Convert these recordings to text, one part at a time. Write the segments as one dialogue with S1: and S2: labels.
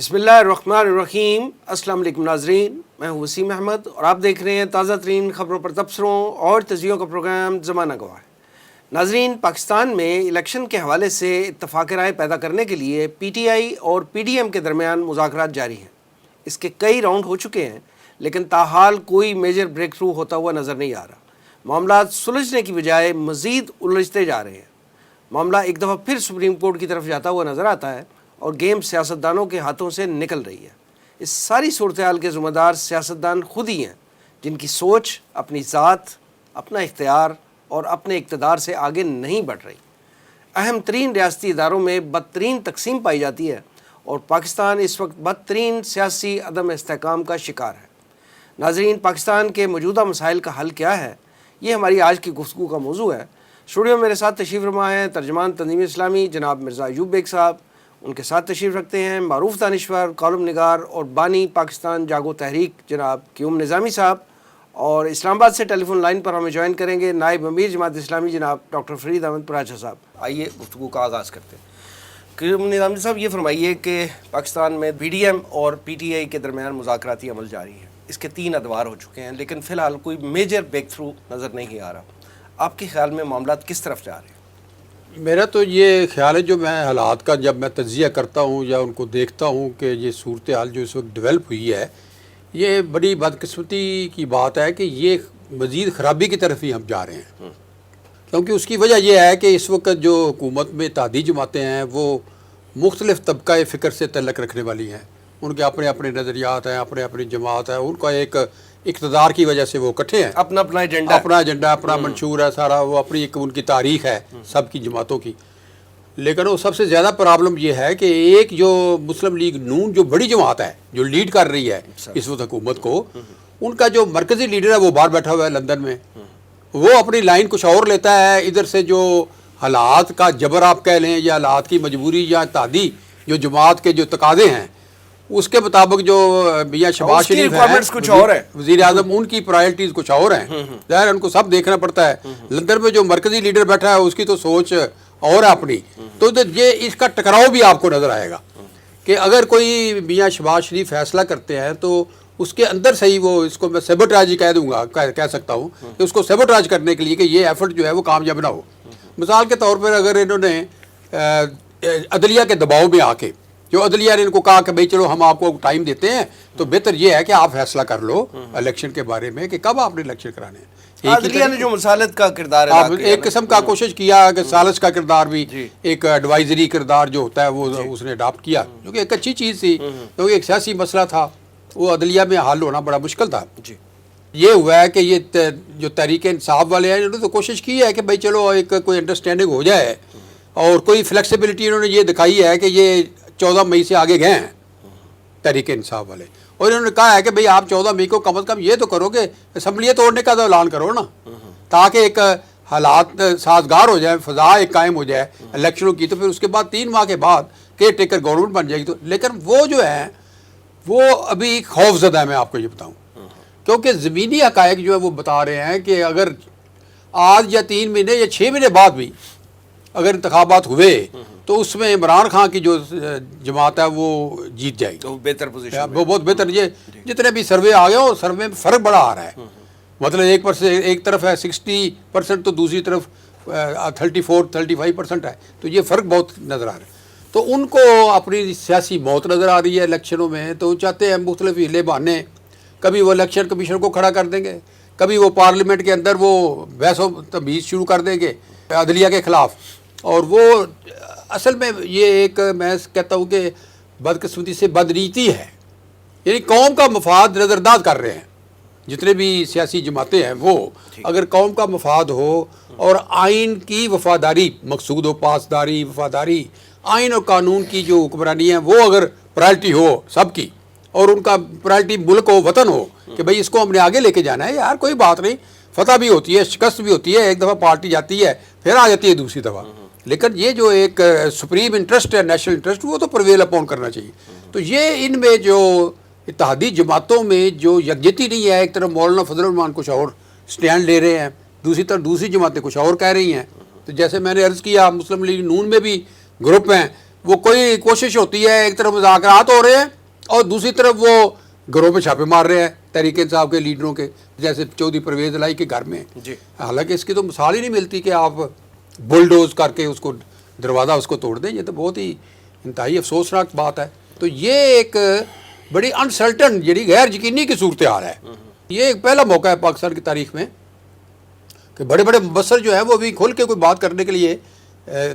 S1: بسم اللہ الرحمن الرحیم۔ السلام علیکم ناظرین، میں ہوں وسیم احمد اور آپ دیکھ رہے ہیں تازہ ترین خبروں پر تبصروں اور تجزیوں کا پروگرام زمانہ گواہ ہے۔ ناظرین، پاکستان میں الیکشن کے حوالے سے اتفاق رائے پیدا کرنے کے لیے پی ٹی آئی اور پی ڈی ایم کے درمیان مذاکرات جاری ہیں۔ اس کے کئی راؤنڈ ہو چکے ہیں، لیکن تاحال کوئی میجر بریک تھرو ہوتا ہوا نظر نہیں آ رہا۔ معاملات سلجھنے کی بجائے مزید الجھتے جا رہے ہیں۔ معاملہ ایک دفعہ پھر سپریم کورٹ کی طرف جاتا ہوا نظر آتا ہے اور گیم سیاستدانوں کے ہاتھوں سے نکل رہی ہے۔ اس ساری صورتحال کے ذمہ دار سیاستدان خود ہی ہیں، جن کی سوچ اپنی ذات، اپنا اختیار اور اپنے اقتدار سے آگے نہیں بڑھ رہی۔ اہم ترین ریاستی اداروں میں بدترین تقسیم پائی جاتی ہے اور پاکستان اس وقت بدترین سیاسی عدم استحکام کا شکار ہے۔ ناظرین، پاکستان کے موجودہ مسائل کا حل کیا ہے؟ یہ ہماری آج کی گفتگو کا موضوع ہے۔ اسٹوڈیو میں میرے ساتھ تشریف فرما ہیں ترجمان تنظیم اسلامی جناب مرزا ایوب بیگ صاحب، ان کے ساتھ تشریف رکھتے ہیں معروف دانشور، کالم نگار اور بانی پاکستان جاگو تحریک جناب قیوم نظامی صاحب، اور اسلام آباد سے ٹیلی فون لائن پر ہمیں جوائن کریں گے نائب امیر جماعت اسلامی جناب ڈاکٹر فرید احمد پراچا صاحب۔ آئیے گفتگو کا آغاز کرتے ہیں۔ قیوم نظامی صاحب، یہ فرمائیے کہ پاکستان میں پی ڈی ایم اور پی ٹی آئی کے درمیان مذاکراتی عمل جاری ہے۔ اس کے 3 ادوار ہو چکے ہیں، لیکن فی الحال کوئی میجر بریک تھرو نظر نہیں آ رہا۔ آپ کے خیال میں معاملات کس طرف جا رہے ہیں؟
S2: میرا تو یہ خیال ہے، جو میں حالات کا جب میں تجزیہ کرتا ہوں یا ان کو دیکھتا ہوں کہ یہ صورتحال جو اس وقت ڈیولپ ہوئی ہے، یہ بڑی بدقسمتی کی بات ہے کہ یہ مزید خرابی کی طرف ہی ہم جا رہے ہیں۔ کیونکہ اس کی وجہ یہ ہے کہ اس وقت جو حکومت میں اتحادی جماعتیں ہیں وہ مختلف طبقہ فکر سے تعلق رکھنے والی ہیں۔ ان کے اپنے اپنے نظریات ہیں، اپنے اپنی جماعت ہے، ان کا ایک اقتدار کی وجہ سے وہ اکٹھے ہیں،
S1: اپنا ایجنڈا،
S2: اپنا منشور ہے سارا، وہ اپنی ایک ان کی تاریخ ہے سب کی جماعتوں کی۔ لیکن وہ سب سے زیادہ پرابلم یہ ہے کہ ایک جو مسلم لیگ نون جو بڑی جماعت ہے، جو لیڈ کر رہی ہے اس وقت حکومت کو، ان کا جو مرکزی لیڈر ہے وہ باہر بیٹھا ہوا ہے لندن میں۔ وہ اپنی لائن کچھ اور لیتا ہے، ادھر سے جو حالات کا جبر آپ کہہ لیں یا حالات کی مجبوری یا اتحادی جو جماعت کے جو تقاضے ہیں اس کے مطابق جو میاں شہباز شریف ہے وزیر اعظم، ان کی پرائرٹیز کچھ اور ہیں۔ ظاہر ان کو سب دیکھنا پڑتا ہے۔ لندن میں جو مرکزی لیڈر بیٹھا ہے اس کی تو سوچ اور ہے اپنی، تو یہ اس کا ٹکراؤ بھی آپ کو نظر آئے گا کہ اگر کوئی میاں شہباز شریف فیصلہ کرتے ہیں تو اس کے اندر سے ہی وہ، اس کو میں سیبوٹاج کہہ دوں گا، کہہ سکتا ہوں کہ اس کو سیبوٹاج کرنے کے لیے کہ یہ ایفرٹ جو ہے وہ کامیاب نہ ہو۔ مثال کے طور پر اگر انہوں نے عدلیہ کے دباؤ میں آ کے، جو عدلیہ نے ان کو کہا کہ بھئی چلو ہم آپ کو ٹائم دیتے ہیں، تو بہتر یہ ہے کہ آپ فیصلہ کر لو الیکشن کے بارے میں کہ کب آپ نے الیکشن کرانے ہیں۔
S1: عدلیہ نے جو مسالت کا کردار ادا کیا،
S2: ایک قسم کا کوشش کیا کہ سالس کا کردار بھی، ایک ایڈوائزری کردار جو ہوتا ہے وہ اس نے اڈاپٹ کیا، جو کہ ایک اچھی چیز تھی، کیونکہ ایک سیاسی مسئلہ تھا، وہ عدلیہ میں حل ہونا بڑا مشکل تھا۔ یہ ہوا ہے کہ یہ جو تحریک انصاف والے ہیں انہوں نے تو کوشش کی ہے کہ بھئی چلو ایک کوئی انڈرسٹینڈنگ ہو جائے، اور کوئی فلیکسیبلٹی انہوں نے یہ دکھائی ہے کہ یہ 14 مئی سے آگے گئے ہیں تحریک انصاف والے، اور انہوں نے کہا ہے کہ بھئی آپ 14 مئی کو کم از کم یہ تو کرو کہ اسمبلیاں توڑنے کا تو اعلان کرو نا، تاکہ ایک حالات سازگار ہو جائے، فضا ایک قائم ہو جائے الیکشنوں کی، تو پھر اس کے بعد 3 ماہ کے بعد کیئر ٹیکر گورنمنٹ بن جائے گی۔ تو لیکن وہ جو ہے وہ ابھی خوف زدہ ہے، میں آپ کو یہ بتاؤں، کیونکہ زمینی حقائق جو ہے وہ بتا رہے ہیں کہ اگر آج یا 3 مہینے یا 6 مہینے بعد بھی اگر انتخابات ہوئے تو اس میں عمران خان کی جو جماعت ہے وہ جیت جائے گی،
S1: تو بہتر پوزیشن،
S2: وہ بہت بہتر۔ یہ جتنے بھی سروے آ گئے ہو، سروے میں فرق بڑا آ رہا ہے، مطلب ایک طرف ہے 60% تو دوسری طرف 34-35% ہے، تو یہ فرق بہت نظر آ رہا ہے۔ تو ان کو اپنی سیاسی موت نظر آ رہی ہے الیکشنوں میں، تو چاہتے ہیں مختلف ہیلے بہانے، کبھی وہ الیکشن کمیشن کو کھڑا کر دیں گے، کبھی وہ پارلیمنٹ کے اندر وہ بحث و تبحیث شروع کر دیں گے عدلیہ کے خلاف، اور وہ اصل میں یہ ایک میں کہتا ہوں کہ بدقسمتی سے بدنیتی ہے، یعنی قوم کا مفاد نظرداد کر رہے ہیں جتنے بھی سیاسی جماعتیں ہیں۔ وہ اگر قوم کا مفاد ہو اور آئین کی وفاداری مقصود ہو، پاسداری، وفاداری، آئین اور قانون کی جو حکمرانی ہے وہ اگر پرائرٹی ہو سب کی، اور ان کا پرائرٹی ملک ہو، وطن ہو، کہ بھئی اس کو ہم نے آگے لے کے جانا ہے، یار کوئی بات نہیں، فتح بھی ہوتی ہے، شکست بھی ہوتی ہے، ایک دفعہ پارٹی جاتی ہے پھر آ جاتی ہے دوسری دفعہ، لیکن یہ جو ایک سپریم انٹرسٹ ہے، نیشنل انٹرسٹ، وہ تو پرویل اپون کرنا چاہیے۔ تو یہ ان میں جو اتحادی جماعتوں میں جو یکجہتی نہیں ہے، ایک طرف مولانا فضل الرحمان کچھ اور سٹینڈ لے رہے ہیں، دوسری طرف دوسری جماعتیں کچھ اور کہہ رہی ہیں۔ تو جیسے میں نے عرض کیا، مسلم لیگ نون میں بھی گروپ ہیں وہ کوئی کوشش ہوتی ہے، ایک طرف مذاکرات ہو رہے ہیں اور دوسری طرف وہ گھروں پہ چھاپے مار رہے ہیں تحریک انصاف کے لیڈروں کے، جیسے چودھری پرویز الہی کے گھر میں.
S1: جی.
S2: حالانکہ اس کی تو مثال ہی نہیں ملتی کہ آپ بلڈوز کر کے اس کو دروازہ اس کو توڑ دیں. یہ تو بہت ہی انتہائی افسوسناک بات ہے. تو یہ ایک بڑی انسرٹن یعنی غیر یقینی کی صورتحال ہے. یہ ایک پہلا موقع ہے پاکستان کی تاریخ میں کہ بڑے بڑے مبصر جو ہیں وہ بھی کھل کے کوئی بات کرنے کے لیے،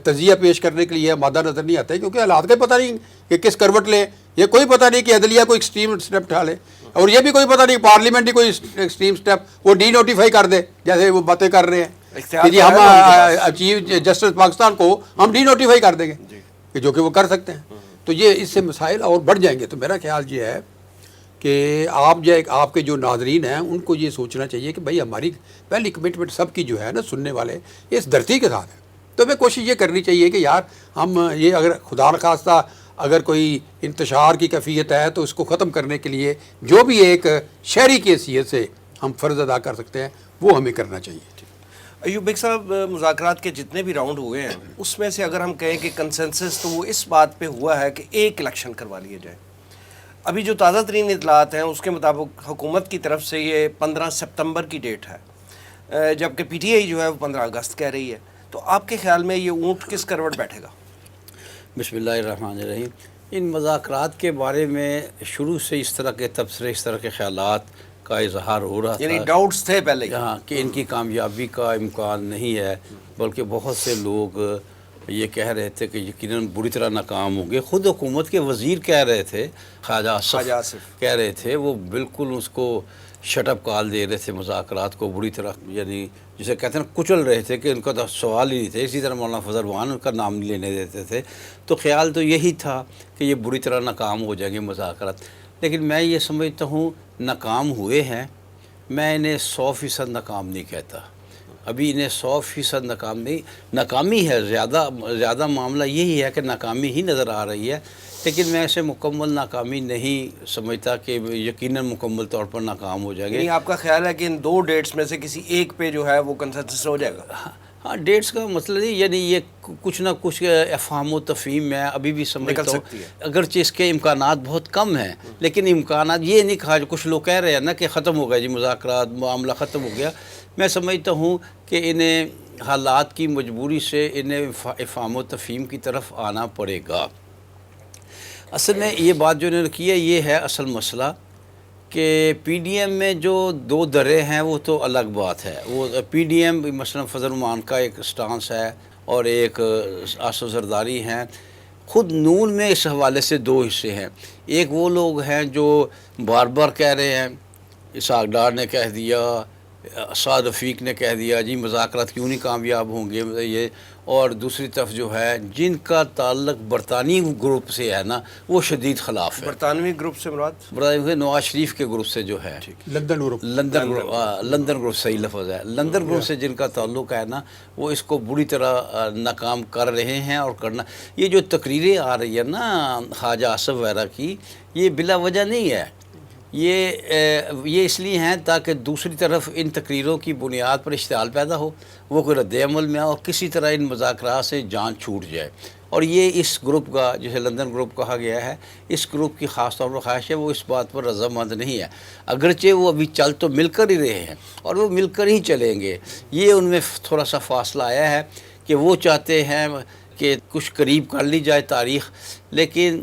S2: تجزیہ پیش کرنے کے لیے مادہ نظر نہیں آتا ہے، کیونکہ حالات کا پتہ نہیں کہ کس کروٹ لیں. یہ کوئی پتہ نہیں کہ عدلیہ کوئی ایکسٹریم اسٹیپ اٹھا لے، اور یہ بھی کوئی پتہ نہیں پارلیمنٹ ہی کوئی ایکسٹریم اسٹیپ وہ ڈی نوٹیفائی کر دے، جیسے وہ باتیں کر رہے ہیں کہ جی ہم چیف جسٹس پاکستان کو ہم ڈی نوٹیفائی کر دیں گے، کہ جو کہ وہ کر سکتے ہیں. تو یہ اس سے مسائل اور بڑھ جائیں گے. تو میرا خیال یہ ہے کہ آپ کے جو ناظرین ہیں ان کو یہ سوچنا چاہیے کہ بھائی ہماری پہلی کمٹمنٹ سب کی جو ہے نا سننے والے اس دھرتی کے ساتھ ہے. تو ہمیں کوشش یہ کرنی چاہیے کہ یار ہم یہ اگر خدا نخواستہ اگر کوئی انتشار کی کیفیت ہے تو اس کو ختم کرنے کے لیے جو بھی ایک شہری کی حیثیت سے ہم فرض ادا کر سکتے ہیں وہ ہمیں کرنا چاہیے.
S1: ایوب بیگ صاحب، مذاکرات کے جتنے بھی راؤنڈ ہوئے ہیں اس میں سے اگر ہم کہیں کہ کنسنسس تو وہ اس بات پہ ہوا ہے کہ ایک الیکشن کروا لیے جائے. ابھی جو تازہ ترین اطلاعات ہیں اس کے مطابق حکومت کی طرف سے یہ 15 ستمبر کی ڈیٹ ہے، جبکہ پی ٹی آئی جو ہے وہ 15 اگست کہہ رہی ہے. تو آپ کے خیال میں یہ اونٹ کس کروٹ بیٹھے گا؟
S3: بسم اللہ الرحمن الرحیم. ان مذاکرات کے بارے میں شروع سے اس طرح کے تبصرے، اس طرح کے خیالات کا اظہار ہو رہا تھا،
S1: یعنی ڈاؤٹس تھے پہلے
S3: ہاں کہ ان کی کامیابی کا امکان نہیں ہے، بلکہ بہت سے لوگ یہ کہہ رہے تھے کہ یقیناً بری طرح ناکام ہوں گے. خود حکومت کے وزیر کہہ رہے تھے، خواجہ آصف کہہ رہے تھے، وہ بالکل اس کو شٹ اپ کال دے رہے تھے مذاکرات کو بری طرح، یعنی جسے کہتے ہیں کچل رہے تھے کہ ان کا تو سوال ہی نہیں تھے. اسی طرح مولانا فضل الرحمان ان کا نام نہیں لینے دیتے تھے. تو خیال تو یہی تھا کہ یہ بری طرح ناکام ہو جائیں گے مذاکرات. لیکن میں یہ سمجھتا ہوں ناکام ہوئے ہیں، میں انہیں 100% ناکام نہیں کہتا. ابھی انہیں 100% ناکام نہیں، ناکامی ہے، زیادہ معاملہ یہی ہے کہ ناکامی ہی نظر آ رہی ہے. لیکن میں اسے مکمل ناکامی نہیں سمجھتا کہ یقیناً مکمل طور پر ناکام ہو جائے گا.
S1: یعنی آپ کا خیال ہے کہ ان دو ڈیٹس میں سے کسی ایک پہ جو ہے وہ کنسنسس ہو جائے گا؟
S3: ہاں، ڈیٹس کا مسئلہ نہیں، یعنی یہ کچھ نہ کچھ افہام و تفہیم میں ابھی بھی سمجھتا ہوں اگرچہ اس کے امکانات بہت کم ہیں، لیکن امکانات یہ نہیں کہا جو کچھ لوگ کہہ رہے ہیں نا کہ ختم ہو گیا جی مذاکرات، معاملہ ختم ہو گیا. میں سمجھتا ہوں کہ انہیں حالات کی مجبوری سے انہیں افہام و تفہیم کی طرف آنا پڑے گا. اصل میں یہ بات جو انہوں نے کی ہے یہ ہے اصل مسئلہ کہ پی ڈی ایم میں جو دو درے ہیں وہ تو الگ بات ہے. وہ پی ڈی ایم مثلا فضل الرحمان کا ایک سٹانس ہے اور ایک آصف زرداری ہیں. خود نون میں اس حوالے سے دو حصے ہیں. ایک وہ لوگ ہیں جو بار بار کہہ رہے ہیں، اسحاق ڈار نے کہہ دیا، سعد رفیق نے کہہ دیا جی مذاکرات کیوں نہیں کامیاب ہوں گے یہ، اور دوسری طرف جو ہے جن کا تعلق برطانوی گروپ سے ہے نا وہ شدید خلاف ہے.
S1: برطانوی گروپ سے مراد
S3: نواز شریف کے گروپ سے جو ہے، لندن گروپ صحیح لفظ ہے، لندن گروپ سے جن کا تعلق ہے نا وہ اس کو بری طرح ناکام کر رہے ہیں. اور کرنا یہ جو تقریریں آ رہی ہے نا خواجہ آصف وغیرہ کی، یہ بلا وجہ نہیں ہے. یہ اس لیے ہیں تاکہ دوسری طرف ان تقریروں کی بنیاد پر اشتعال پیدا ہو، وہ کوئی رد عمل میں اور کسی طرح ان مذاکرات سے جان چھوٹ جائے. اور یہ اس گروپ کا جسے لندن گروپ کہا گیا ہے، اس گروپ کی خاص طور پر خواہش ہے وہ اس بات پر رضامند نہیں ہے، اگرچہ وہ ابھی چل تو مل کر ہی رہے ہیں اور وہ مل کر ہی چلیں گے. یہ ان میں تھوڑا سا فاصلہ آیا ہے کہ وہ چاہتے ہیں کہ کچھ قریب کر لی جائے تاریخ، لیکن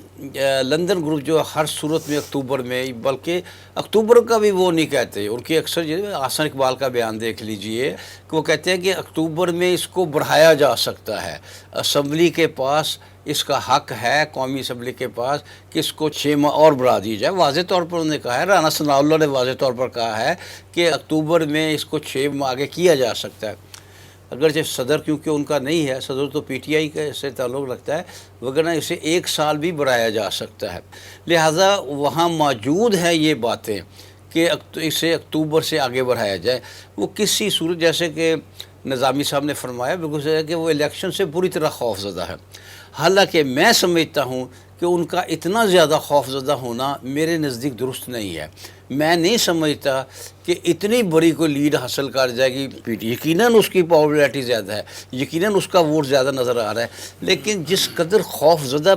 S3: لندن گروپ جو ہر صورت میں اکتوبر میں، بلکہ اکتوبر کا بھی وہ نہیں کہتے، ان کے اکثر احسن اقبال کا بیان دیکھ لیجئے کہ وہ کہتے ہیں کہ اکتوبر میں اس کو بڑھایا جا سکتا ہے، اسمبلی کے پاس اس کا حق ہے، قومی اسمبلی کے پاس کہ اس کو 6 ماہ اور بڑھا دی جائے. واضح طور پر انہوں نے کہا ہے، رانا ثناء اللہ نے واضح طور پر کہا ہے کہ اکتوبر میں اس کو 6 ماہ آگے کیا جا سکتا ہے. اگرچہ صدر کیونکہ ان کا نہیں ہے، صدر تو پی ٹی آئی سے تعلق رکھتا ہے، وگرنہ اسے 1 سال بھی بڑھایا جا سکتا ہے. لہٰذا وہاں موجود ہے یہ باتیں کہ اسے اکتوبر سے آگے بڑھایا جائے. وہ کسی صورت جیسے کہ نظامی صاحب نے فرمایا بالکل صحیح ہے کہ وہ الیکشن سے پوری طرح خوف زدہ ہے. حالانکہ میں سمجھتا ہوں کہ ان کا اتنا زیادہ خوف زدہ ہونا میرے نزدیک درست نہیں ہے. میں نہیں سمجھتا کہ اتنی بڑی کوئی لیڈ حاصل کر جائے گی پی ٹی، یقیناً اس کی پاپولیرٹی زیادہ ہے، یقیناً اس کا ووٹ زیادہ نظر آ رہا ہے، لیکن جس قدر خوف زدہ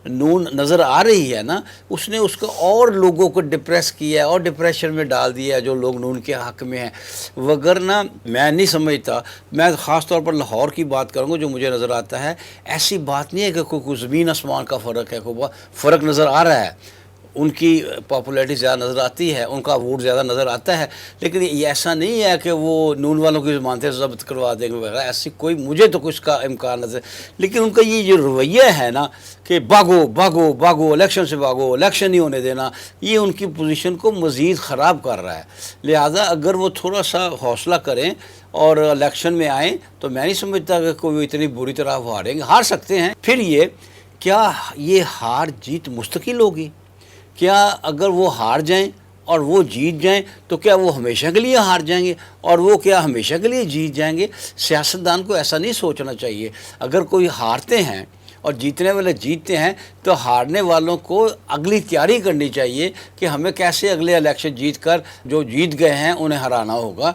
S3: نون نظر آ رہی ہے نا، اس نے اس کو اور لوگوں کو ڈپریس کیا ہے اور ڈپریشن میں ڈال دیا ہے جو لوگ نون کے حق میں ہیں، وگرنہ میں نہیں سمجھتا، میں خاص طور پر لاہور کی بات کروں گا جو مجھے نظر آتا ہے، ایسی بات نہیں ہے کہ کوئی زمین آسمان کا فرق ہے، کوئی فرق نظر آ رہا ہے، ان کی پاپولیرٹی زیادہ نظر آتی ہے، ان کا ووٹ زیادہ نظر آتا ہے، لیکن یہ ایسا نہیں ہے کہ وہ نون والوں کی ضمانتیں ضبط کروا دیں گے وغیرہ، ایسی کوئی مجھے تو کچھ کا امکان نظر، لیکن ان کا یہ جو رویہ ہے نا کہ بھاگو بھاگو بھاگو الیکشن سے بھاگو، الیکشن نہیں ہونے دینا، یہ ان کی پوزیشن کو مزید خراب کر رہا ہے، لہذا اگر وہ تھوڑا سا حوصلہ کریں اور الیکشن میں آئیں تو میں نہیں سمجھتا کہ کوئی اتنی بری طرح وہ ہاریں گے، ہار سکتے ہیں، پھر یہ کیا یہ ہار جیت مستقل ہوگی؟ کیا اگر وہ ہار جائیں اور وہ جیت جائیں تو کیا وہ ہمیشہ کے لیے ہار جائیں گے اور وہ کیا ہمیشہ کے لیے جیت جائیں گے؟ سیاستدان کو ایسا نہیں سوچنا چاہیے، اگر کوئی ہارتے ہیں اور جیتنے والے جیتتے ہیں تو ہارنے والوں کو اگلی تیاری کرنی چاہیے کہ ہمیں کیسے اگلے الیکشن جیت کر جو جیت گئے ہیں انہیں ہرانا ہوگا۔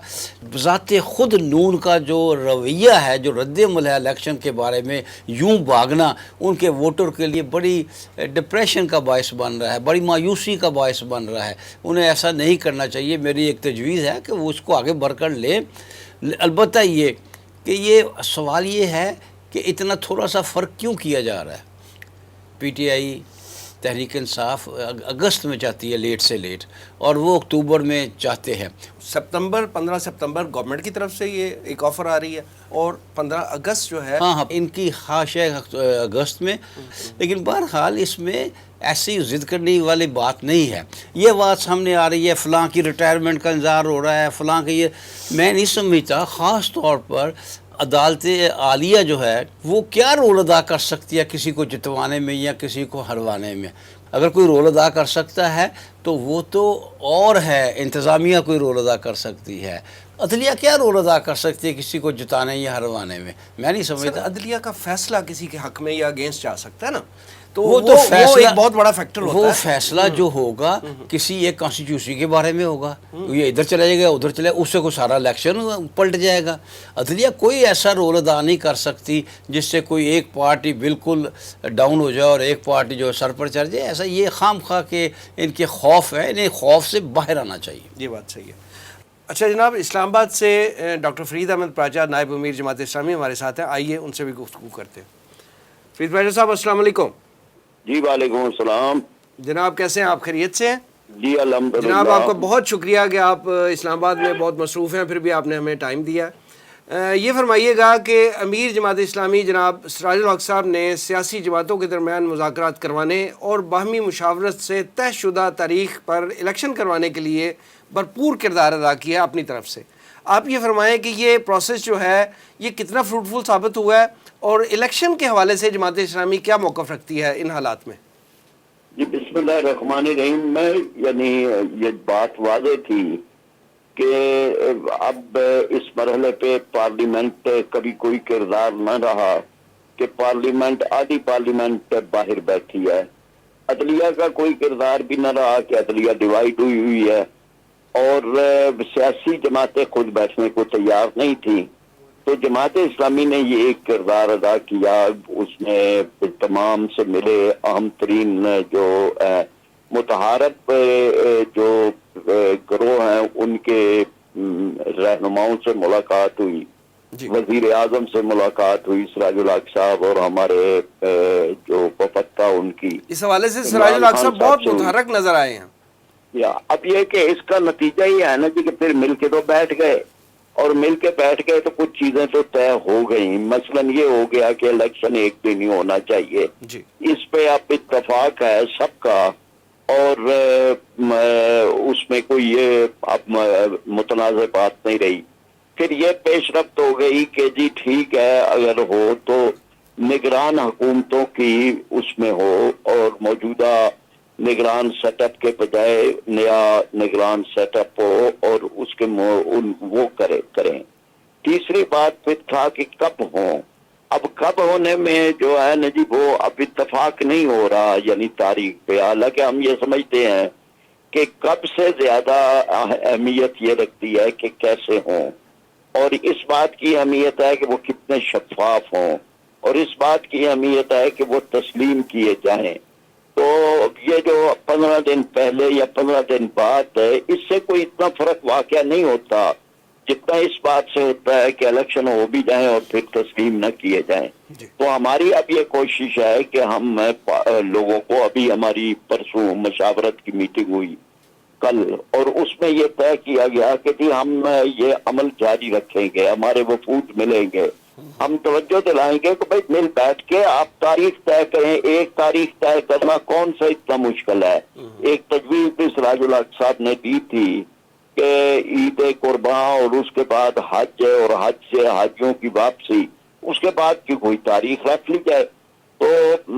S3: بذات خود نون کا جو رویہ ہے، جو رد عمل ہے الیکشن کے بارے میں، یوں بھاگنا ان کے ووٹر کے لیے بڑی ڈپریشن کا باعث بن رہا ہے، بڑی مایوسی کا باعث بن رہا ہے، انہیں ایسا نہیں کرنا چاہیے۔ میری ایک تجویز ہے کہ وہ اس کو آگے بڑھ کر لیں، البتہ یہ کہ یہ سوال یہ ہے کہ اتنا تھوڑا سا فرق کیوں کیا جا رہا ہے؟ P T I Tehreek Insaf اگست میں چاہتی ہے لیٹ سے لیٹ، اور وہ اکتوبر میں چاہتے ہیں۔
S1: سپتمبر 15 سپتمبر گورنمنٹ کی طرف سے یہ ایک آفر آ رہی ہے اور 15 اگست جو ہے
S3: ہاں ان کی خواہش ہے اگست میں، لیکن بہرحال اس میں ایسی ضد کرنے والی بات نہیں ہے۔ یہ بات سامنے آ رہی ہے فلاں کی ریٹائرمنٹ کا انتظار ہو رہا ہے، فلاں کی، یہ میں نہیں سمجھتا خاص طور پر عدالت عالیہ جو ہے وہ کیا رول ادا کر سکتی ہے کسی کو جتوانے میں یا کسی کو ہروانے میں؟ اگر کوئی رول ادا کر سکتا ہے تو وہ تو اور ہے، انتظامیہ کوئی رول ادا کر سکتی ہے، عدلیہ کیا رول ادا کر سکتی ہے کسی کو جتانے یا ہروانے میں؟ میں نہیں سمجھتا۔
S1: عدلیہ کا فیصلہ کسی کے حق میں یا اگینسٹ جا سکتا ہے نا، تو
S3: وہ
S1: ایک بہت بڑا فیکٹر ہوتا ہے۔
S3: وہ فیصلہ جو ہوگا کسی ایک کانسٹیٹیوشن کے بارے میں ہوگا، یہ ادھر چلا جائے گا ادھر چلے، اس سے کوئی سارا الیکشن پلٹ جائے گا۔ عدلیہ کوئی ایسا رول ادا نہیں کر سکتی جس سے کوئی ایک پارٹی بالکل ڈاؤن ہو جائے اور ایک پارٹی جو سر پر چڑھ جائے، ایسا یہ خام خواہ کہ ان کے خوف ہے، انہیں خوف سے باہر آنا چاہیے۔
S1: یہ بات صحیح ہے۔ اچھا جناب، اسلام آباد سے ڈاکٹر فرید احمد پراجا نائب امیر جماعت اسلامی ہمارے ساتھ ہیں، آئیے ان سے بھی گفتگو کرتے ہیں۔ فرید پراجا صاحب السلام علیکم۔
S4: جی وعلیکم السلام
S1: جناب کیسے ہیں آپ؟ خیریت سے ہیں؟
S4: جی الحمدللہ۔
S1: جناب آپ کا بہت شکریہ کہ آپ اسلام آباد میں بہت مصروف ہیں، پھر بھی آپ نے ہمیں ٹائم دیا۔ یہ فرمائیے گا کہ امیر جماعت اسلامی جناب سراج الحق صاحب نے سیاسی جماعتوں کے درمیان مذاکرات کروانے اور باہمی مشاورت سے طے شدہ تاریخ پر الیکشن کروانے کے لیے بھرپور کردار ادا کیا اپنی طرف سے۔ آپ یہ فرمائیں کہ یہ پروسیس جو ہے یہ کتنا فروٹفل ثابت ہوا ہے اور الیکشن کے حوالے سے جماعت اسلامی کیا موقف رکھتی ہے ان حالات میں؟
S4: جی بسم اللہ الرحمن الرحیم۔ میں یعنی یہ بات واضح تھی کہ اب اس مرحلے پہ پارلیمنٹ کبھی کوئی کردار نہ رہا کہ پارلیمنٹ، آدھی پارلیمنٹ باہر بیٹھی ہے، عدلیہ کا کوئی کردار بھی نہ رہا کہ عدلیہ ڈیوائیڈ ہوئی ہے، اور سیاسی جماعتیں خود بیٹھنے کو تیار نہیں تھیں، تو جماعت اسلامی نے یہ ایک کردار ادا کیا، اس نے تمام سے ملے، اہم ترین جو متحارب جو گروہ ہیں ان کے رہنماؤں سے ملاقات ہوئی، وزیر اعظم سے ملاقات ہوئی سراج الحق صاحب اور ہمارے جو وفد تھا ان کی۔
S1: اس حوالے سے سراج الحق صاحب بہت متحرک نظر آئے ہیں۔
S4: اب یہ کہ اس کا نتیجہ یہ ہے نا جی کہ پھر مل کے تو بیٹھ گئے، اور مل کے بیٹھ گئے تو کچھ چیزیں تو طے ہو گئیں، مثلاً یہ ہو گیا کہ الیکشن ایک دن ہی ہونا چاہیے، اس پہ اب اتفاق ہے سب کا، اور اس میں کوئی یہ اب متنازع بات نہیں رہی۔ پھر یہ پیش رفت ہو گئی کہ جی ٹھیک ہے اگر ہو تو نگران حکومتوں کی اس میں ہو، اور موجودہ نگران سیٹ اپ کے بجائے نیا نگران سیٹ اپ ہو اور اس کے وہ کریں۔ تیسری بات پھر تھا کہ کب ہوں، اب کب ہونے میں جو ہے نا جی وہ اب اتفاق نہیں ہو رہا، یعنی تاریخ پہ، حالانکہ ہم یہ سمجھتے ہیں کہ کب سے زیادہ اہمیت یہ رکھتی ہے کہ کیسے ہوں، اور اس بات کی اہمیت ہے کہ وہ کتنے شفاف ہوں، اور اس بات کی اہمیت ہے کہ وہ تسلیم کیے جائیں۔ تو یہ جو 15 دن پہلے یا 15 دن بعد ہے، اس سے کوئی اتنا فرق واقع نہیں ہوتا جتنا اس بات سے ہوتا ہے کہ الیکشن ہو بھی جائیں اور پھر تسلیم نہ کیے جائیں۔ تو ہماری اب یہ کوشش ہے کہ ہم لوگوں کو، ابھی ہماری پرسوں مشاورت کی میٹنگ ہوئی کل، اور اس میں یہ طے کیا گیا کہ جی ہم یہ عمل جاری رکھیں گے، ہمارے وفود ملیں گے، ہم توجہ دلائیں گے کہ بھائی مل بیٹھ کے آپ تاریخ طے کریں۔ ایک تاریخ طے کرنا کون سا اتنا مشکل ہے؟ ایک تجویز بھی سراج الحق صاحب نے دی تھی کہ عید قرباں اور اس کے بعد حج ہے، اور حج سے حاجیوں کی واپسی، اس کے بعد کی کوئی تاریخ رکھ لی جائے۔ تو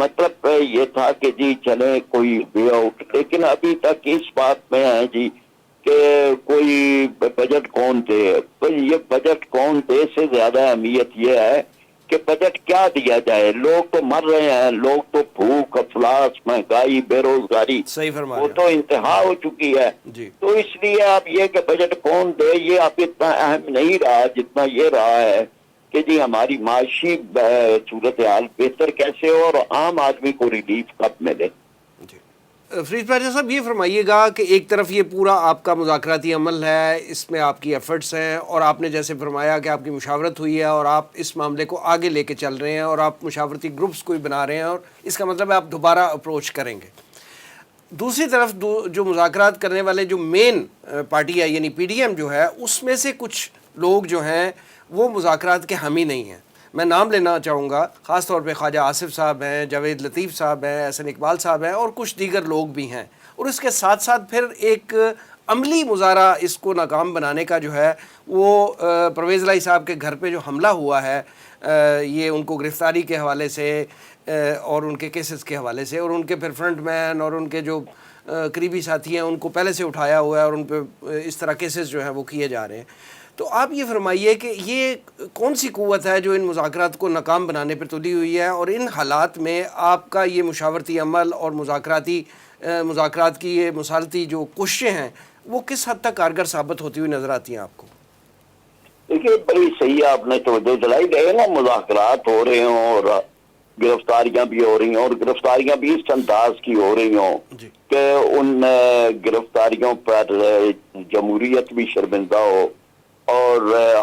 S4: مطلب یہ تھا کہ جی چلیں کوئی وے آؤٹ، لیکن ابھی تک اس بات میں ہے جی کہ کوئی بجٹ کون دے۔ تو یہ بجٹ کون دے سے زیادہ اہمیت یہ ہے کہ بجٹ کیا دیا جائے۔ لوگ تو مر رہے ہیں، لوگ تو بھوک، افلاس، مہنگائی، بے روزگاری،
S1: صحیح فرما
S4: وہ
S1: رہے
S4: تو انتہا ہو چکی ہے۔
S1: جی
S4: تو اس لیے اب یہ کہ بجٹ کون دے، یہ اب اتنا اہم نہیں رہا جتنا یہ رہا ہے کہ جی ہماری معاشی صورتحال بہتر کیسے ہو اور عام آدمی کو ریلیف کب ملے۔
S1: جی فرید پارجہ صاحب، یہ فرمائیے گا کہ ایک طرف یہ پورا آپ کا مذاکراتی عمل ہے، اس میں آپ کی ایفرٹس ہیں، اور آپ نے جیسے فرمایا کہ آپ کی مشاورت ہوئی ہے اور آپ اس معاملے کو آگے لے کے چل رہے ہیں، اور آپ مشاورتی گروپس کوئی بنا رہے ہیں، اور اس کا مطلب ہے آپ دوبارہ اپروچ کریں گے۔ دوسری طرف جو مذاکرات کرنے والے جو مین پارٹی ہے یعنی پی ڈی ایم جو ہے، اس میں سے کچھ لوگ جو ہیں وہ مذاکرات کے حامی نہیں ہیں۔ میں نام لینا چاہوں گا، خاص طور پہ خواجہ آصف صاحب ہیں، جاوید لطیف صاحب ہیں، احسن اقبال صاحب ہیں، اور کچھ دیگر لوگ بھی ہیں، اور اس کے ساتھ ساتھ پھر ایک عملی مظاہرہ اس کو ناکام بنانے کا جو ہے وہ پرویز الہی صاحب کے گھر پہ جو حملہ ہوا ہے، یہ ان کو گرفتاری کے حوالے سے اور ان کے کیسز کے حوالے سے، اور ان کے پھر فرنٹ مین اور ان کے جو قریبی ساتھی ہیں ان کو پہلے سے اٹھایا ہوا ہے، اور ان پہ اس طرح کیسز جو ہیں وہ کیے جا رہے ہیں۔ تو آپ یہ فرمائیے کہ یہ کون سی قوت ہے جو ان مذاکرات کو ناکام بنانے پر تلی ہوئی ہے، اور ان حالات میں آپ کا یہ مشاورتی عمل اور مذاکرات کی یہ مصالحتی جو کوششیں ہیں وہ کس حد تک کارگر ثابت ہوتی ہوئی نظر آتی ہیں آپ کو؟
S4: دیکھیے بڑی صحیح آپ نے توجہ دلائی، گئے نا مذاکرات ہو رہے ہوں اور گرفتاریاں بھی ہو رہی ہوں، اور گرفتاریاں بھی اس انداز کی ہو رہی ہوں کہ ان گرفتاریوں پر جمہوریت بھی شرمندہ ہو، اور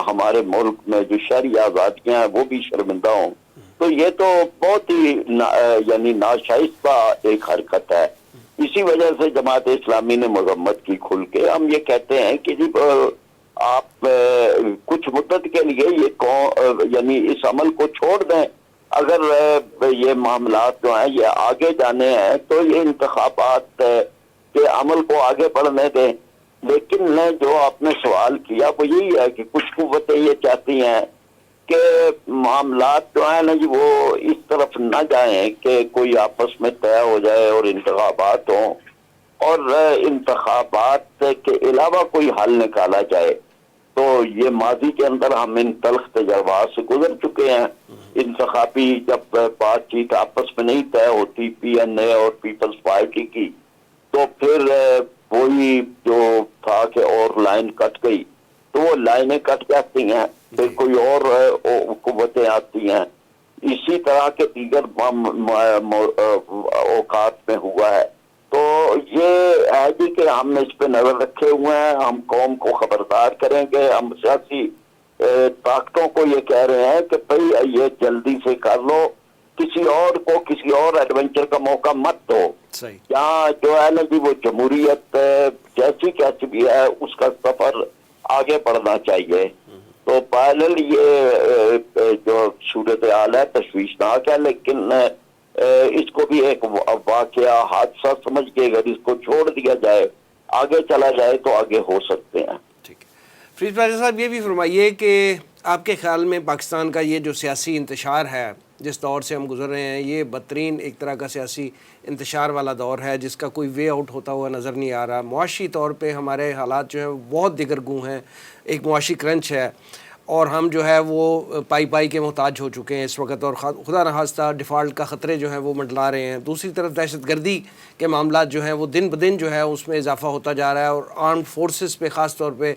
S4: ہمارے ملک میں جو شہری آزادیاں ہیں وہ بھی شرمندہ ہوں، تو یہ تو بہت ہی یعنی ناشائستہ ایک حرکت ہے۔ اسی وجہ سے جماعت اسلامی نے مذمت کی کھل کے۔ ہم یہ کہتے ہیں کہ جی آپ کچھ مدت کے لیے یہ یعنی اس عمل کو چھوڑ دیں۔ اگر یہ معاملات جو ہیں یہ آگے جانے ہیں تو یہ انتخابات کے عمل کو آگے بڑھنے دیں۔ لیکن جو آپ نے سوال کیا وہ یہی ہے کہ کچھ قوتیں یہ چاہتی ہیں کہ معاملات جو ہیں نا جی وہ اس طرف نہ جائیں کہ کوئی آپس میں طے ہو جائے اور انتخابات ہوں، اور انتخابات کے علاوہ کوئی حل نکالا جائے۔ تو یہ ماضی کے اندر ہم ان تلخ تجربات سے گزر چکے ہیں۔ انتخابی جب بات چیت آپس میں نہیں طے ہوتی پی این اے اور پیپلز پارٹی کی، تو پھر وہی جو تھا کہ اور لائن کٹ گئی تو وہ لائنیں کٹ جاتی ہیں، پھر کوئی اور قوتیں آتی ہیں۔ اسی طرح کے دیگر اوقات میں ہوا ہے۔ تو یہ ہے جی کہ ہم اس پہ نظر رکھے ہوئے ہیں، ہم قوم کو خبردار کریں گے، ہم سیاسی طاقتوں کو یہ کہہ رہے ہیں کہ بھئی یہ جلدی سے کر لو، کسی اور کو کسی اور ایڈونچر کا موقع مت دو۔ یہاں جو ہے نا جی وہ جمہوریت جیسی کیسی بھی ہے اس کا سفر آگے بڑھنا چاہیے۔ تو پیرل یہ جو صورتحال ہے تشویشناک ہے، لیکن اس کو بھی ایک واقعہ حادثہ سمجھ کے اگر اس کو چھوڑ دیا جائے، آگے چلا جائے تو آگے ہو سکتے ہیں۔
S1: ٹھیک ہے فرید پارجہ صاحب، یہ بھی فرمائیے کہ آپ کے خیال میں پاکستان کا یہ جو سیاسی انتشار ہے جس دور سے ہم گزر رہے ہیں، یہ بدترین ایک طرح کا سیاسی انتشار والا دور ہے جس کا کوئی وے آؤٹ ہوتا ہوا نظر نہیں آ رہا۔ معاشی طور پہ ہمارے حالات جو ہیں بہت دگرگوں ہیں، ایک معاشی کرنچ ہے، اور ہم جو ہے وہ پائی پائی کے محتاج ہو چکے ہیں اس وقت، اور خدا نخواستہ ڈیفالٹ کا خطرے جو ہیں وہ منڈلا رہے ہیں. دوسری طرف دہشت گردی کے معاملات جو ہیں وہ دن بدن جو ہے اس میں اضافہ ہوتا جا رہا ہے، اور آرمڈ فورسز پہ خاص طور پہ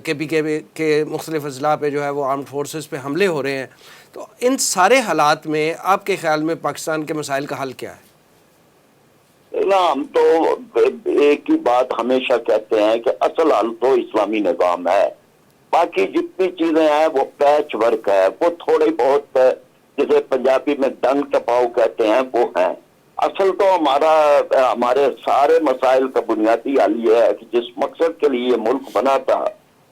S1: کے پی کے مختلف اضلاع پہ جو ہے وہ آرمڈ فورسز پہ حملے ہو رہے ہیں. تو ان سارے حالات میں آپ کے خیال میں پاکستان کے مسائل کا حل کیا ہے؟
S4: ہم تو ایک ہی بات ہمیشہ کہتے ہیں کہ اصل حل تو اسلامی نظام ہے. باقی جتنی چیزیں ہیں وہ پیچ ورک ہے، وہ تھوڑے بہت جسے پنجابی میں ڈنگ ٹپاؤ کہتے ہیں وہ ہیں. اصل تو ہمارے سارے مسائل کا بنیادی حل یہ ہے کہ جس مقصد کے لیے یہ ملک بنا تھا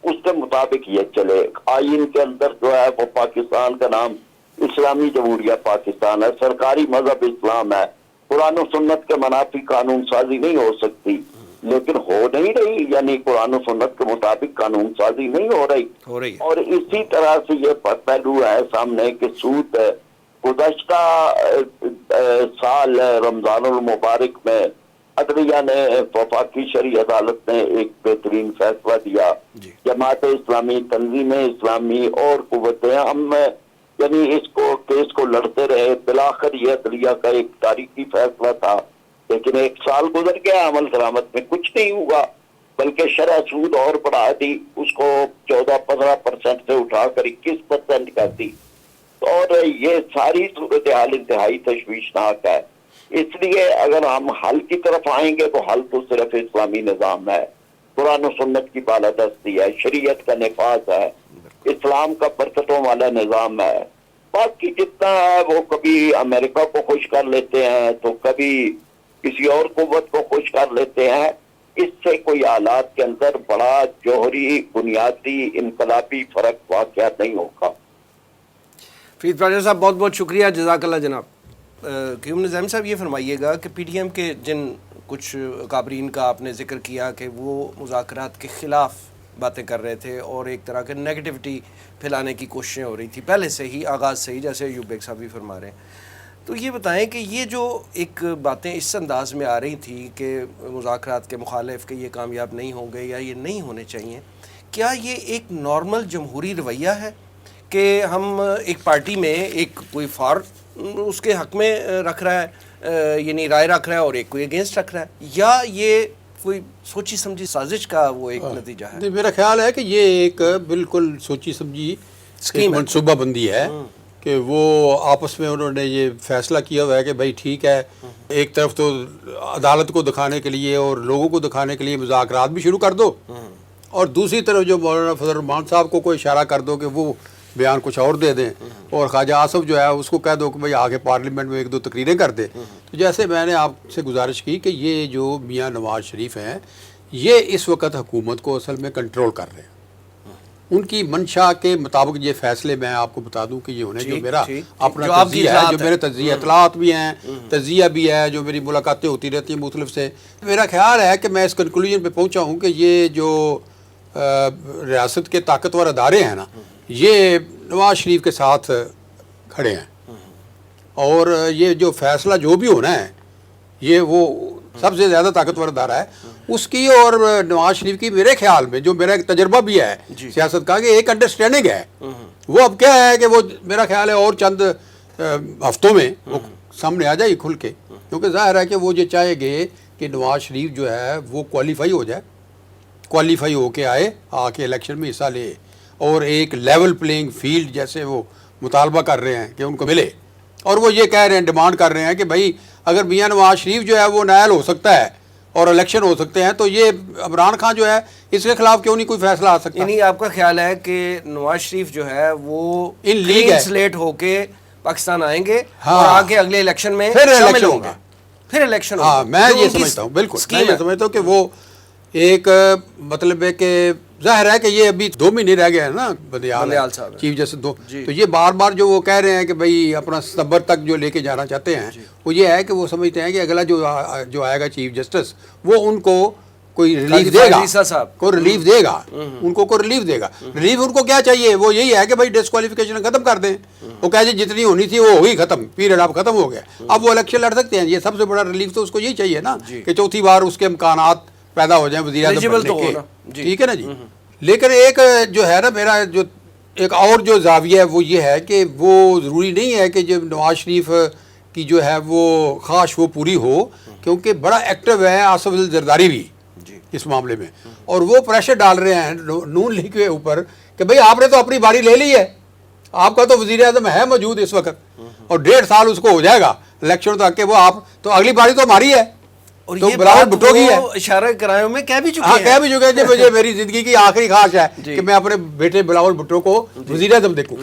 S4: اس کے مطابق یہ چلے. آئین کے اندر جو ہے وہ پاکستان کا نام اسلامی جمہوریہ پاکستان ہے، سرکاری مذہب اسلام ہے. قرآن و سنت کے منافی قانون سازی نہیں ہو سکتی، لیکن ہو نہیں رہی، یعنی قرآن و سنت کے مطابق قانون سازی نہیں ہو رہی. اور اسی طرح سے یہ پہلو ہے سامنے کہ سود گزشتہ سال رمضان المبارک میں عدلیہ نے، وفاقی شرعی عدالت نے ایک بہترین فیصلہ دیا. جماعت اسلامی، تنظیم اسلامی اور قوتیں ہم یعنی اس کیس کو لڑتے رہے. بلاخر یہ عدلیہ کا ایک تاریخی فیصلہ تھا، لیکن ایک سال گزر گیا، عمل درآمد میں کچھ نہیں ہوا، بلکہ شرح سود اور بڑھا دی، اس کو 14-15% سے اٹھا کر 21% کر دی. اور یہ ساری صورتحال انتہائی تشویشناک ہے. اس لیے اگر ہم حل کی طرف آئیں گے تو حل تو صرف اسلامی نظام ہے، قرآن و سنت کی بالادستی ہے، شریعت کا نفاذ ہے، اسلام کا برکتوں والا نظام ہے. باقی جتنا ہے وہ کبھی امریکہ کو خوش کر لیتے ہیں تو کبھی کسی اور قوت کو خوش کر لیتے ہیں. اس سے کوئی حالات کے اندر بڑا جوہری بنیادی انقلابی فرق واقع نہیں ہوگا.
S1: فرید پراجا صاحب بہت بہت شکریہ، جزاک اللہ جناب. قیوم نظام صاحب یہ فرمائیے گا کہ پی ٹی ایم کے جن کچھ کابرین کا آپ نے ذکر کیا کہ وہ مذاکرات کے خلاف باتیں کر رہے تھے اور ایک طرح کے نیگیٹیوٹی پھیلانے کی کوششیں ہو رہی تھی پہلے سے ہی، آغاز سے ہی، جیسے ایوب بیگ صاحب بھی فرما رہے ہیں، تو یہ بتائیں کہ یہ جو ایک باتیں اس انداز میں آ رہی تھی کہ مذاکرات کے مخالف کہ یہ کامیاب نہیں ہوں گے یا یہ نہیں ہونے چاہیے، کیا یہ ایک نارمل جمہوری رویہ ہے کہ ہم ایک پارٹی میں ایک کوئی اس کے حق میں رکھ رہا ہے، یعنی رائے رکھ رہا ہے، اور ایک کوئی اگینسٹ رکھ رہا ہے، یا یہ کوئی سوچی سمجھی سازش کا وہ ایک نتیجہ ہے؟
S2: میرا خیال ہے کہ یہ ایک بالکل سوچی سمجھی منصوبہ بندی ہے کہ وہ آپس میں انہوں نے یہ فیصلہ کیا ہوا ہے کہ بھائی ٹھیک ہے، ایک طرف تو عدالت کو دکھانے کے لیے اور لوگوں کو دکھانے کے لیے مذاکرات بھی شروع کر دو، اور دوسری طرف جو مولانا فضل الرحمان صاحب کو کوئی اشارہ کر دو کہ وہ بیان کچھ اور دے دیں، اور خواجہ آصف جو ہے اس کو کہہ دو کہ بھائی آگے پارلیمنٹ میں 1-2 تقریریں کر دے. تو جیسے میں نے آپ سے گزارش کی کہ یہ جو میاں نواز شریف ہیں یہ اس وقت حکومت کو اصل میں کنٹرول کر رہے ہیں. ان کی منشا کے مطابق یہ فیصلے میں آپ کو بتا دوں کہ یہ ہونے جو میرا اپنا تجزیہ ہے، جو میرے تجزیہ اطلاعات بھی ہیں، تجزیہ بھی ہے، جو میری ملاقاتیں ہوتی رہتی ہیں مختلف سے، میرا خیال ہے کہ میں اس کنکلوژن پہ پہنچا ہوں کہ یہ جو ریاست کے طاقتور ادارے ہیں نا، یہ نواز شریف کے ساتھ کھڑے ہیں، اور یہ جو فیصلہ جو بھی ہونا ہے یہ وہ سب سے زیادہ طاقتور ادارہ ہے اس کی، اور نواز شریف کی میرے خیال میں جو میرا ایک تجربہ بھی ہے سیاست کا کہ ایک انڈرسٹینڈنگ ہے. وہ اب کیا ہے کہ وہ میرا خیال ہے اور چند ہفتوں میں وہ سامنے آ جائے کھل کے، کیونکہ ظاہر ہے کہ وہ یہ چاہے گے کہ نواز شریف جو ہے وہ کوالیفائی ہو جائے، کوالیفائی ہو کے آ کے الیکشن میں حصہ لے، اور ایک لیول پلینگ فیلڈ جیسے وہ مطالبہ کر رہے ہیں کہ ان کو ملے. اور وہ یہ کہہ رہے ہیں، ڈیمانڈ کر رہے ہیں کہ بھائی اگر میاں نواز شریف جو ہے وہ نائل ہو سکتا ہے اور الیکشن ہو سکتے ہیں تو یہ عمران خان جو ہے اس کے خلاف کیوں نہیں کوئی فیصلہ آ سکتا؟
S1: یعنی آپ کا خیال ہے کہ نواز شریف جو ہے وہ
S2: ان لیگ ہے،
S1: سلیٹ ہو کے پاکستان آئیں گے اور آگے اگلے الیکشن میں شامل ہوں گے، پھر الیکشن ہوگا.
S2: ہاں میں یہ سمجھتا ہوں، بالکل میں یہ سمجھتا ہوں کہ وہ ایک مطلب ہے کہ ظاہر ہے کہ یہ ابھی 2 مہینے رہ گئے ہیں نا بندیال چیف جسٹس 2، تو یہ بار بار جو وہ کہہ رہے ہیں کہ بھائی اپنا ستمبر تک جو لے کے جانا چاہتے ہیں، وہ یہ ہے کہ وہ سمجھتے ہیں کہ اگلا جو آئے گا چیف جسٹس وہ ان کو کوئی ریلیف دے گا، کوئی ریلیف دے گا، ان کو کوئی ریلیف دے گا. ریلیف ان کو کیا چاہیے؟ وہ یہی ہے کہ بھائی ڈسکوالیفیکیشن ختم کر دیں. وہ کہہ جی جتنی ہونی تھی وہ ہوئی ختم، پیریڈ اب ختم ہو گیا، اب وہ الیکشن لڑ سکتے ہیں. یہ سب سے بڑا ریلیف تو اس کو یہی چاہیے نا کہ چوتھی بار اس کے امکانات پیدا ہو جائیں وزیر اعظم بننے کے، ٹھیک ہے نا جی. لیکن ایک جو ہے نا میرا جو ایک اور جو زاویہ ہے وہ یہ ہے کہ وہ ضروری نہیں ہے کہ جب نواز شریف کی جو ہے وہ خواہش وہ پوری ہو، کیونکہ بڑا ایکٹیو ہے آصف زرداری بھی اس معاملے میں، اور وہ پریشر ڈال رہے ہیں نون لیگ کے اوپر کہ بھئی آپ نے تو اپنی باری لے لی ہے، آپ کا تو وزیر اعظم ہے موجود اس وقت اور 1.5 سال اس کو ہو جائے گا الیکشن تک کہ وہ آپ تو اگلی باری تو ہماری ہے،
S1: اور
S2: تو
S1: یہ
S2: بلاول
S1: بات
S2: بھٹو کی ہے،
S1: وہ اشارہ کرایوں میں کہہ بھی چکے
S2: ہاں
S1: ہیں.
S2: کہہ بھی چکے ہیں کہ مجھے میری زندگی کی آخری خواہش ہے کہ میں اپنے بیٹے بلاول بھٹو کو وزیر اعظم دیکھوں.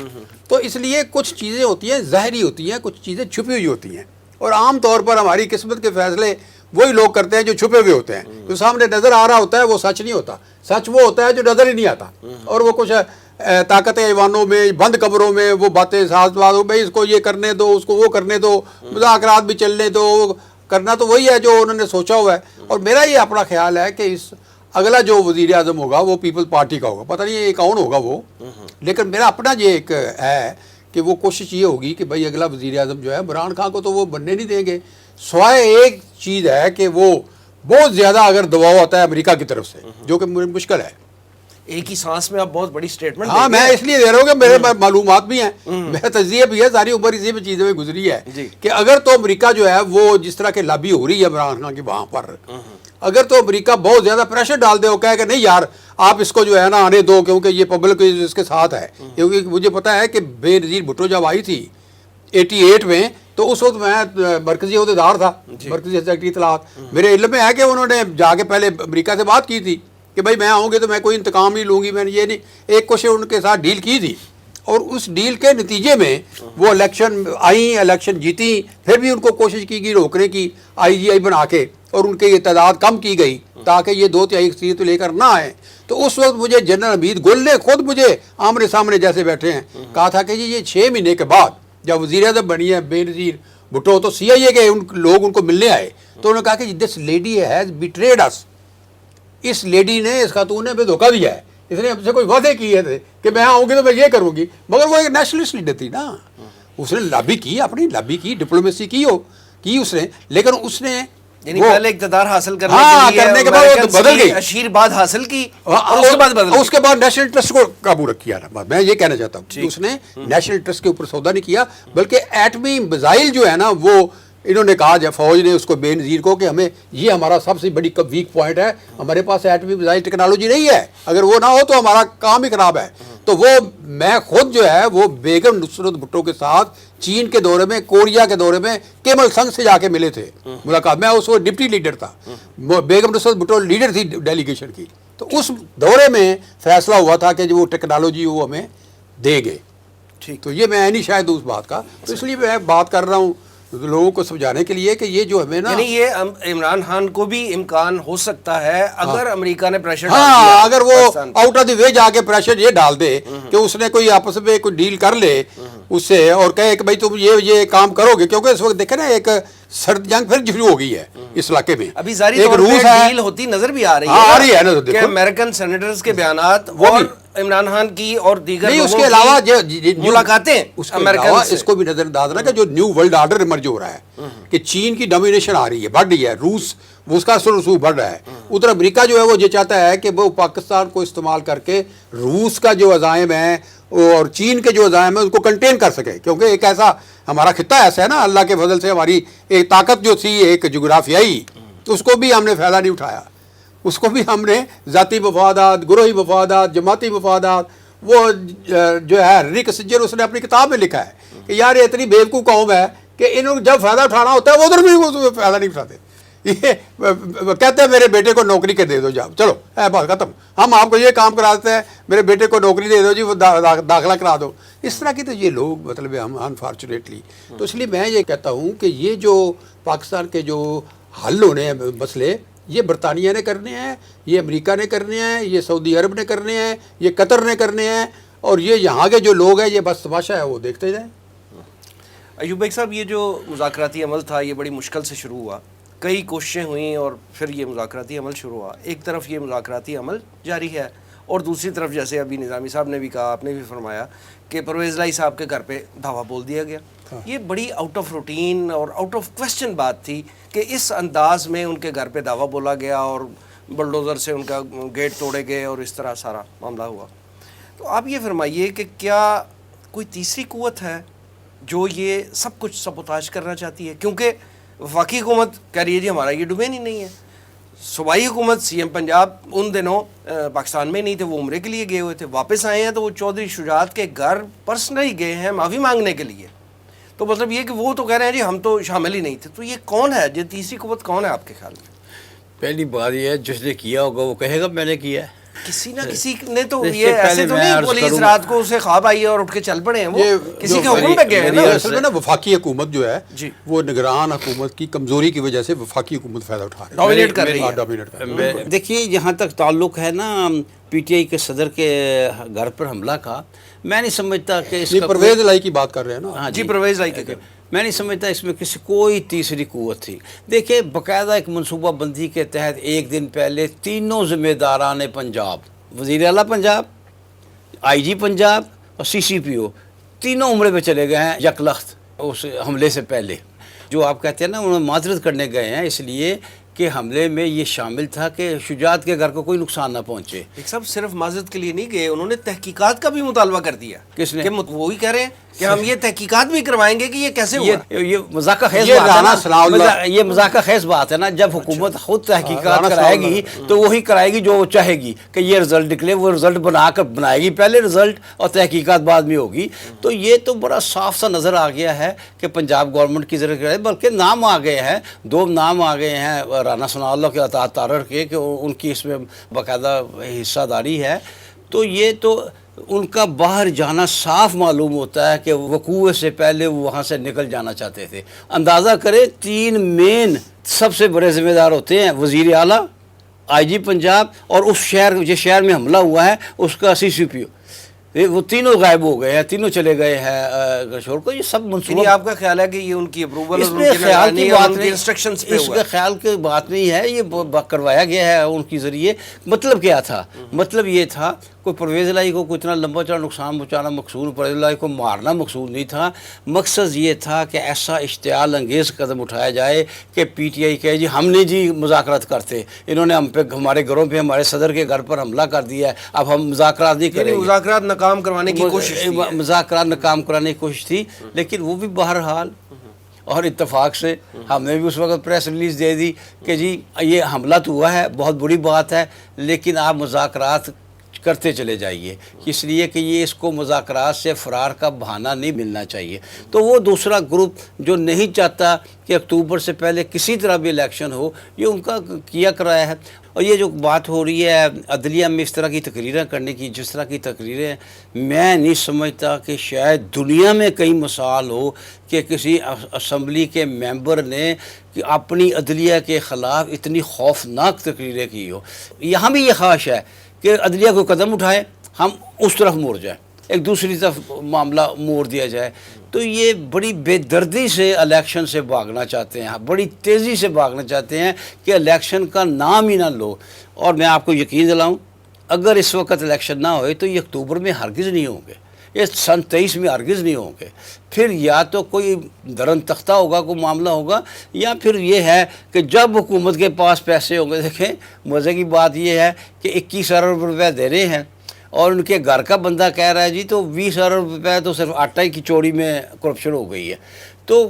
S2: تو اس لیے کچھ چیزیں ہوتی ہیں ظاہری ہوتی ہیں، کچھ چیزیں چھپی ہوئی ہوتی ہیں، اور عام طور پر ہماری قسمت کے فیصلے وہی لوگ کرتے ہیں جو چھپے ہوئے ہوتے ہیں. جو سامنے نظر آ رہا ہوتا ہے وہ سچ نہیں ہوتا، سچ وہ ہوتا ہے جو نظر ہی نہیں آتا، اور وہ کچھ طاقت ایوانوں میں بند کمروں میں وہ باتیں ساتھ بات ہو، بھائی اس کو یہ کرنے دو، اس کو وہ کرنے دو، مذاکرات بھی چلنے دو، کرنا تو وہی ہے جو انہوں نے سوچا ہوا ہے. اور میرا یہ اپنا خیال ہے کہ اس اگلا جو وزیر اعظم ہوگا وہ پیپل پارٹی کا ہوگا، پتہ نہیں یہ کون ہوگا وہ، لیکن میرا اپنا یہ ایک ہے کہ وہ کوشش یہ ہوگی کہ بھائی اگلا وزیر اعظم جو ہے عمران خان کو تو وہ بننے نہیں دیں گے، سوائے ایک چیز ہے کہ وہ بہت زیادہ اگر دباؤ آتا ہے امریکہ کی طرف سے، جو کہ مشکل ہے.
S1: ایک ہی سانس میں آپ بہت بڑی سٹیٹمنٹ
S2: ہاں میں اس لیے دے رہا ہوں کہ میرے معلومات بھی ہیں، میرا تجزیہ بھی ہے، ساری عمر اسی میں چیزیں میں گزری ہے کہ اگر تو امریکہ جو ہے وہ جس طرح کے لابی ہو رہی ہے عمران خان کی وہاں پر، اگر تو امریکہ بہت زیادہ پریشر ڈال دے وہ کہے کہ نہیں یار آپ اس کو جو ہے نا آنے دو کیونکہ یہ پبلک اس کے ساتھ ہے. کیونکہ مجھے پتا ہے کہ بے نظیر بھٹو جب آئی تھی 88 میں تو اس وقت میں مرکزی عہدیدار تھا، مرکزی سیکرٹری اطلاعات. میرے علم میں ہے کہ انہوں نے جا کے پہلے امریکہ سے بات کی تھی کہ بھائی میں آؤں گی تو میں کوئی انتقام نہیں لوں گی، میں نے یہ نہیں، ایک کوشش ان کے ساتھ ڈیل کی تھی، اور اس ڈیل کے نتیجے میں وہ الیکشن آئیں، الیکشن جیتی، پھر بھی ان کو کوشش کی گئی روکنے کی IGI بنا کے، اور ان کی یہ تعداد کم کی گئی تاکہ یہ 2/3 اکثریت لے کر نہ آئیں. تو اس وقت مجھے جنرل حمید گل نے خود مجھے آمنے سامنے جیسے بیٹھے ہیں کہا تھا کہ یہ 6 مہینے کے بعد جب وزیر اعظم بنی ہے بے نظیر بھٹو تو CIA کے لوگ ان کو ملنے آئے تو انہوں نے کہا کہ this lady has betrayed us, اس لیڈی نے، اس خاتون نے ہمیں دھوکہ دیا ہے، اس نے ہم سے کوئی وعدے کیے تھے کہ میں آؤں گی تو میں یہ کروں گی، مگر وہ ایک نیشنلسٹ لیڈر تھی نا، اس نے لابی کی، اپنی لابی کی، ڈپلومیسی کی اس نے، لیکن اس نے
S1: یعنی پہلے اقتدار حاصل کرنے
S2: کے بعد وہ بدل گئی،
S1: اشیر بعد حاصل کی، اس
S2: کے بعد نیشنل انٹرسٹ کو قابو رکھیا نا. میں یہ کہنا چاہتا ہوں اس نے نیشنل انٹرسٹ کے اوپر سودا نہیں کیا، بلکہ ایٹمی میزائل جو ہے نا وہ انہوں نے کہا جب فوج نے اس کو بے نظیر کو کہ ہمیں یہ ہمارا سب سے بڑی ویک پوائنٹ ہے، ہمارے پاس ایٹمی میزائل ٹیکنالوجی نہیں ہے، اگر وہ نہ ہو تو ہمارا کام ہی خراب ہے. تو وہ میں خود جو ہے وہ بیگم نصرت بھٹو کے ساتھ چین کے دورے میں، کوریا کے دورے میں کیمل سنگ سے جا کے ملے تھے ملاقات، میں اس وقت ڈپٹی لیڈر تھا، بیگم نصرت بھٹو لیڈر تھی ڈیلیگیشن کی. تو اس دورے میں فیصلہ ہوا تھا کہ جو وہ ٹیکنالوجی وہ ہمیں دے گئے. تو یہ میں نہیں شاید اس بات کا، تو اس لیے میں بات کر رہا ہوں لوگوں کو سمجھانے کے لیے کہ یہ جو ہمیں نا،
S1: یعنی یہ عمران خان کو بھی امکان ہو سکتا ہے اگر امریکہ نے پریشر
S2: ہاں اگر وہ آؤٹ آف دی وے جا کے پریشر یہ ڈال دے کہ اس نے کوئی آپس میں کوئی ڈیل کر لے اس سے اور کہے کہ بھائی تم یہ کام کرو گے، کیونکہ اس وقت دیکھیں نا ایک سرد جنگ پھر شروع ہو گئی ہے اس علاقے میں.
S1: ابھی ظاہری طور پہ ڈیل ہوتی نظر بھی آ رہی ہے کہ امریکن سینیٹرز کے بیانات اور عمران خان کی اور دیگر
S2: نہیں، اس کے علاوہ
S1: ملاقاتیں،
S2: اس کے علاوہ اس کو بھی نظر انداز رہا کہ جو نیو ورلڈ آرڈر ایمرج ہو رہا ہے کہ چین کی ڈومینیشن آ رہی ہے، بڑھ رہی ہے، روس اس کا رسوخ بڑھ رہا ہے، ادھر امریکہ جو ہے وہ یہ چاہتا ہے کہ وہ پاکستان کو استعمال کر کے روس کا جو عزائم ہے اور چین کے جو عزائم ہے اس کو کنٹین کر سکے، کیونکہ ایک ایسا ہمارا خطہ ایسا ہے نا، اللہ کے فضل سے ہماری ایک طاقت جو تھی ایک جغرافیائی، اس کو بھی ہم نے فائدہ نہیں اٹھایا، اس کو بھی ہم نے ذاتی مفادات، گروہی مفادات، جماعتی مفادات، وہ جو ہے ریک سجر اس نے اپنی کتاب میں لکھا ہے کہ یار یہ اتنی بیوقوف قوم ہے کہ انہوں جب فائدہ اٹھانا ہوتا ہے وہ ادھر بھی فائدہ نہیں اٹھاتے. یہ کہتے ہیں میرے بیٹے کو نوکری کے دے دو جاب، چلو بات ختم، ہم آپ کو یہ کام کرا دیتے ہیں، میرے بیٹے کو نوکری دے دو جی، وہ داخلہ کرا دو. اس طرح کی تو یہ لوگ مطلب ہم انفارچونیٹلی. تو اس لیے میں یہ کہتا ہوں کہ یہ جو پاکستان کے جو حل ہونے ہیں مسئلے، یہ برطانیہ نے کرنے ہیں، یہ امریکہ نے کرنے ہیں، یہ سعودی عرب نے کرنے ہیں، یہ قطر نے کرنے ہیں، اور یہ یہاں کے جو لوگ ہیں یہ بس تماشا ہے وہ دیکھتے جائیں.
S1: ایوب بھائی صاحب، یہ جو مذاکراتی عمل تھا یہ بڑی مشکل سے شروع ہوا، کئی کوششیں ہوئیں اور پھر یہ مذاکراتی عمل شروع ہوا. ایک طرف یہ مذاکراتی عمل جاری ہے اور دوسری طرف جیسے ابھی نظامی صاحب نے بھی کہا، آپ نے بھی فرمایا کہ پرویز الہی صاحب کے گھر پہ دھاوا بول دیا گیا. یہ بڑی آؤٹ آف روٹین اور آؤٹ آف کویسچن بات تھی کہ اس انداز میں ان کے گھر پہ دھاوا بولا گیا اور بلڈوزر سے ان کا گیٹ توڑے گئے اور اس طرح سارا معاملہ ہوا. تو آپ یہ فرمائیے کہ کیا کوئی تیسری قوت ہے جو یہ سب کچھ سبوتاج کرنا چاہتی ہے؟ کیونکہ وفاقی حکومت کہہ رہی ہے جی ہمارا یہ ڈومین ہی نہیں ہے. صوبائی حکومت سی ایم پنجاب ان دنوں پاکستان میں نہیں تھے, وہ عمرے کے لیے گئے ہوئے تھے, واپس آئے ہیں تو وہ چودھری شجاعت کے گھر پرسنلی گئے ہیں معافی مانگنے کے لیے. تو مطلب یہ کہ وہ تو کہہ رہے ہیں جی ہم تو شامل ہی نہیں تھے. تو یہ کون ہے, یہ تیسری قوت کون ہے آپ کے خیال میں؟
S3: پہلی بات یہ ہے جس نے کیا ہوگا وہ کہے گا میں نے کیا ہے.
S1: کسی نہ کسی نے تو
S3: اس سے
S1: یہ ایسے
S3: پہلے
S1: تو
S3: میں
S1: نہیں
S3: عرض
S1: پولیس
S3: کروں
S1: رات کو اسے خواب آئی ہے اور اٹھ کے چل پڑے ہیں, وہ
S2: یہ
S1: کسی
S2: جو
S1: کے حکم پہ گئے ہیں نا.
S2: اصل میں نا وفاقی حکومت جو ہے
S1: جی.
S2: وہ نگران حکومت کی کمزوری کی وجہ سے وفاقی حکومت فائدہ اٹھا رہی ہے,
S1: ڈومینیٹ کر رہی
S2: ہاں,
S1: ہے.
S2: ڈومینیٹ کر رہی ہے.
S3: دیکھیے جہاں تک تعلق ہے نا پی ٹی آئی کے صدر کے گھر پر حملہ کا, میں نہیں سمجھتا کہ اس
S2: یہ
S3: کا
S2: پرویز الہی کی بات کر رہے ہیں نا.
S3: ہاں
S1: جی پرویز لائی کے
S3: میں نہیں سمجھتا اس میں کسی کوئی تیسری قوت تھی. دیکھیں باقاعدہ ایک منصوبہ بندی کے تحت ایک دن پہلے تینوں ذمہ داران پنجاب, وزیر اعلیٰ پنجاب, آئی جی پنجاب اور سی سی پی او, تینوں عمرے پہ چلے گئے ہیں یکلخت اس حملے سے پہلے. جو آپ کہتے ہیں نا انہوں نے معذرت کرنے گئے ہیں اس لیے کہ حملے میں یہ شامل تھا کہ شجاعت کے گھر کو کوئی نقصان نہ پہنچے.
S1: ایک صاحب صرف معذرت کے لیے نہیں گئے, انہوں نے تحقیقات کا بھی مطالبہ کر دیا.
S3: کس نے؟
S1: کہ وہی کہہ رہے ہیں کہ ہم یہ تحقیقات بھی کروائیں گے کہ یہ کیسے ہوا.
S3: یہ مذاقہ خیز
S2: یہ
S3: بات ہے
S2: رانا ثناء اللہ-
S3: نا, یہ مذاقہ خیز بات ہے نا. جب حکومت خود تحقیقات
S2: رانا
S3: کرائے
S2: ثناء
S3: گی تو وہی کرائے گی جو وہ چاہے گی کہ یہ رزلٹ نکلے. وہ رزلٹ بنائے گی پہلے رزلٹ اور تحقیقات بعد میں ہوگی. تو یہ تو بڑا صاف سا نظر آ گیا ہے کہ پنجاب گورنمنٹ کی ضرورت ہے, بلکہ نام آ گئے ہیں, دو نام آ گئے ہیں رانا ثناء اللہ کے اطاعت تارڑ کے کہ ان کی اس میں باقاعدہ حصہ داری ہے. تو یہ تو ان کا باہر جانا صاف معلوم ہوتا ہے کہ وقوع سے پہلے وہ وہاں سے نکل جانا چاہتے تھے. اندازہ کریں تین مین سب سے بڑے ذمہ دار ہوتے ہیں, وزیر اعلیٰ, آئی جی پنجاب اور اس شہر جس شہر میں حملہ ہوا ہے اس کا سی سی پی او. وہ تینوں غائب ہو گئے ہیں, تینوں چلے گئے ہیں چھوڑ کو. یہ سب منصوبہ,
S1: یعنی آپ کا خیال ہے کہ یہ ان کی اپروول
S3: اس
S1: اور
S3: میں
S1: ان کی
S3: خیال کی
S1: نگرانی
S3: بات
S1: اور ان کی
S3: نہیں,
S1: انسٹرکشنز پہ
S3: اس
S1: ہوا
S3: کا
S1: ہے.
S3: خیال کی بات نہیں ہے. یہ کروایا گیا ہے ان کی ذریعے. مطلب کیا تھا؟ مطلب یہ تھا کوئی پرویز الہی کو کوئی اتنا لمبا چوڑا نقصان پہنچانا مقصود, پرویز الہی کو مارنا مقصود نہیں تھا. مقصد یہ تھا کہ ایسا اشتعال انگیز قدم اٹھایا جائے کہ پی ٹی آئی کہے جی ہم نہیں جی مذاکرات کرتے, انہوں نے ہم پہ ہمارے گھروں پہ ہمارے صدر کے گھر پر حملہ کر دیا ہے, اب ہم مذاکرات نہیں کریں
S1: یعنی
S3: گے.
S1: مذاکرات ناکام کروانے کی کوشش تھی.
S3: مذاکرات ناکام کرانے کی کوشش تھی, لیکن وہ بھی بہرحال اور اتفاق سے ہم نے بھی اس وقت پریس ریلیز دے دی کہ جی یہ حملہ تو ہوا ہے, بہت بری بات ہے, لیکن آپ مذاکرات کرتے چلے جائیے, اس لیے کہ یہ اس کو مذاکرات سے فرار کا بہانہ نہیں ملنا چاہیے. تو وہ دوسرا گروپ جو نہیں چاہتا کہ اکتوبر سے پہلے کسی طرح بھی الیکشن ہو, یہ ان کا کیا کرایا ہے. اور یہ جو بات ہو رہی ہے عدلیہ میں اس طرح کی تقریریں کرنے کی, جس طرح کی تقریریں, میں نہیں سمجھتا کہ شاید دنیا میں کئی مثال ہو کہ کسی اسمبلی کے ممبر نے کہ اپنی عدلیہ کے خلاف اتنی خوفناک تقریریں کی ہو. یہاں بھی یہ خواہش ہے کہ عدلیہ کو قدم اٹھائے, ہم اس طرف موڑ جائیں, ایک دوسری طرف معاملہ موڑ دیا جائے. تو یہ بڑی بے دردی سے الیکشن سے بھاگنا چاہتے ہیں, بڑی تیزی سے بھاگنا چاہتے ہیں کہ الیکشن کا نام ہی نہ لو. اور میں آپ کو یقین دلاؤں اگر اس وقت الیکشن نہ ہوئے تو یہ اکتوبر میں ہرگز نہیں ہوں گے, یہ سن 23 میں ہرگز نہیں ہوں گے. پھر یا تو کوئی درن تختہ ہوگا, کوئی معاملہ ہوگا, یا پھر یہ ہے کہ جب حکومت کے پاس پیسے ہوں گے. دیکھیں مزے کی بات یہ ہے کہ 21 ارب روپے دے رہے ہیں اور ان کے گھر کا بندہ کہہ رہا ہے جی تو 20 ارب روپے تو صرف آٹا کی چوڑی میں کرپشن ہو گئی ہے. تو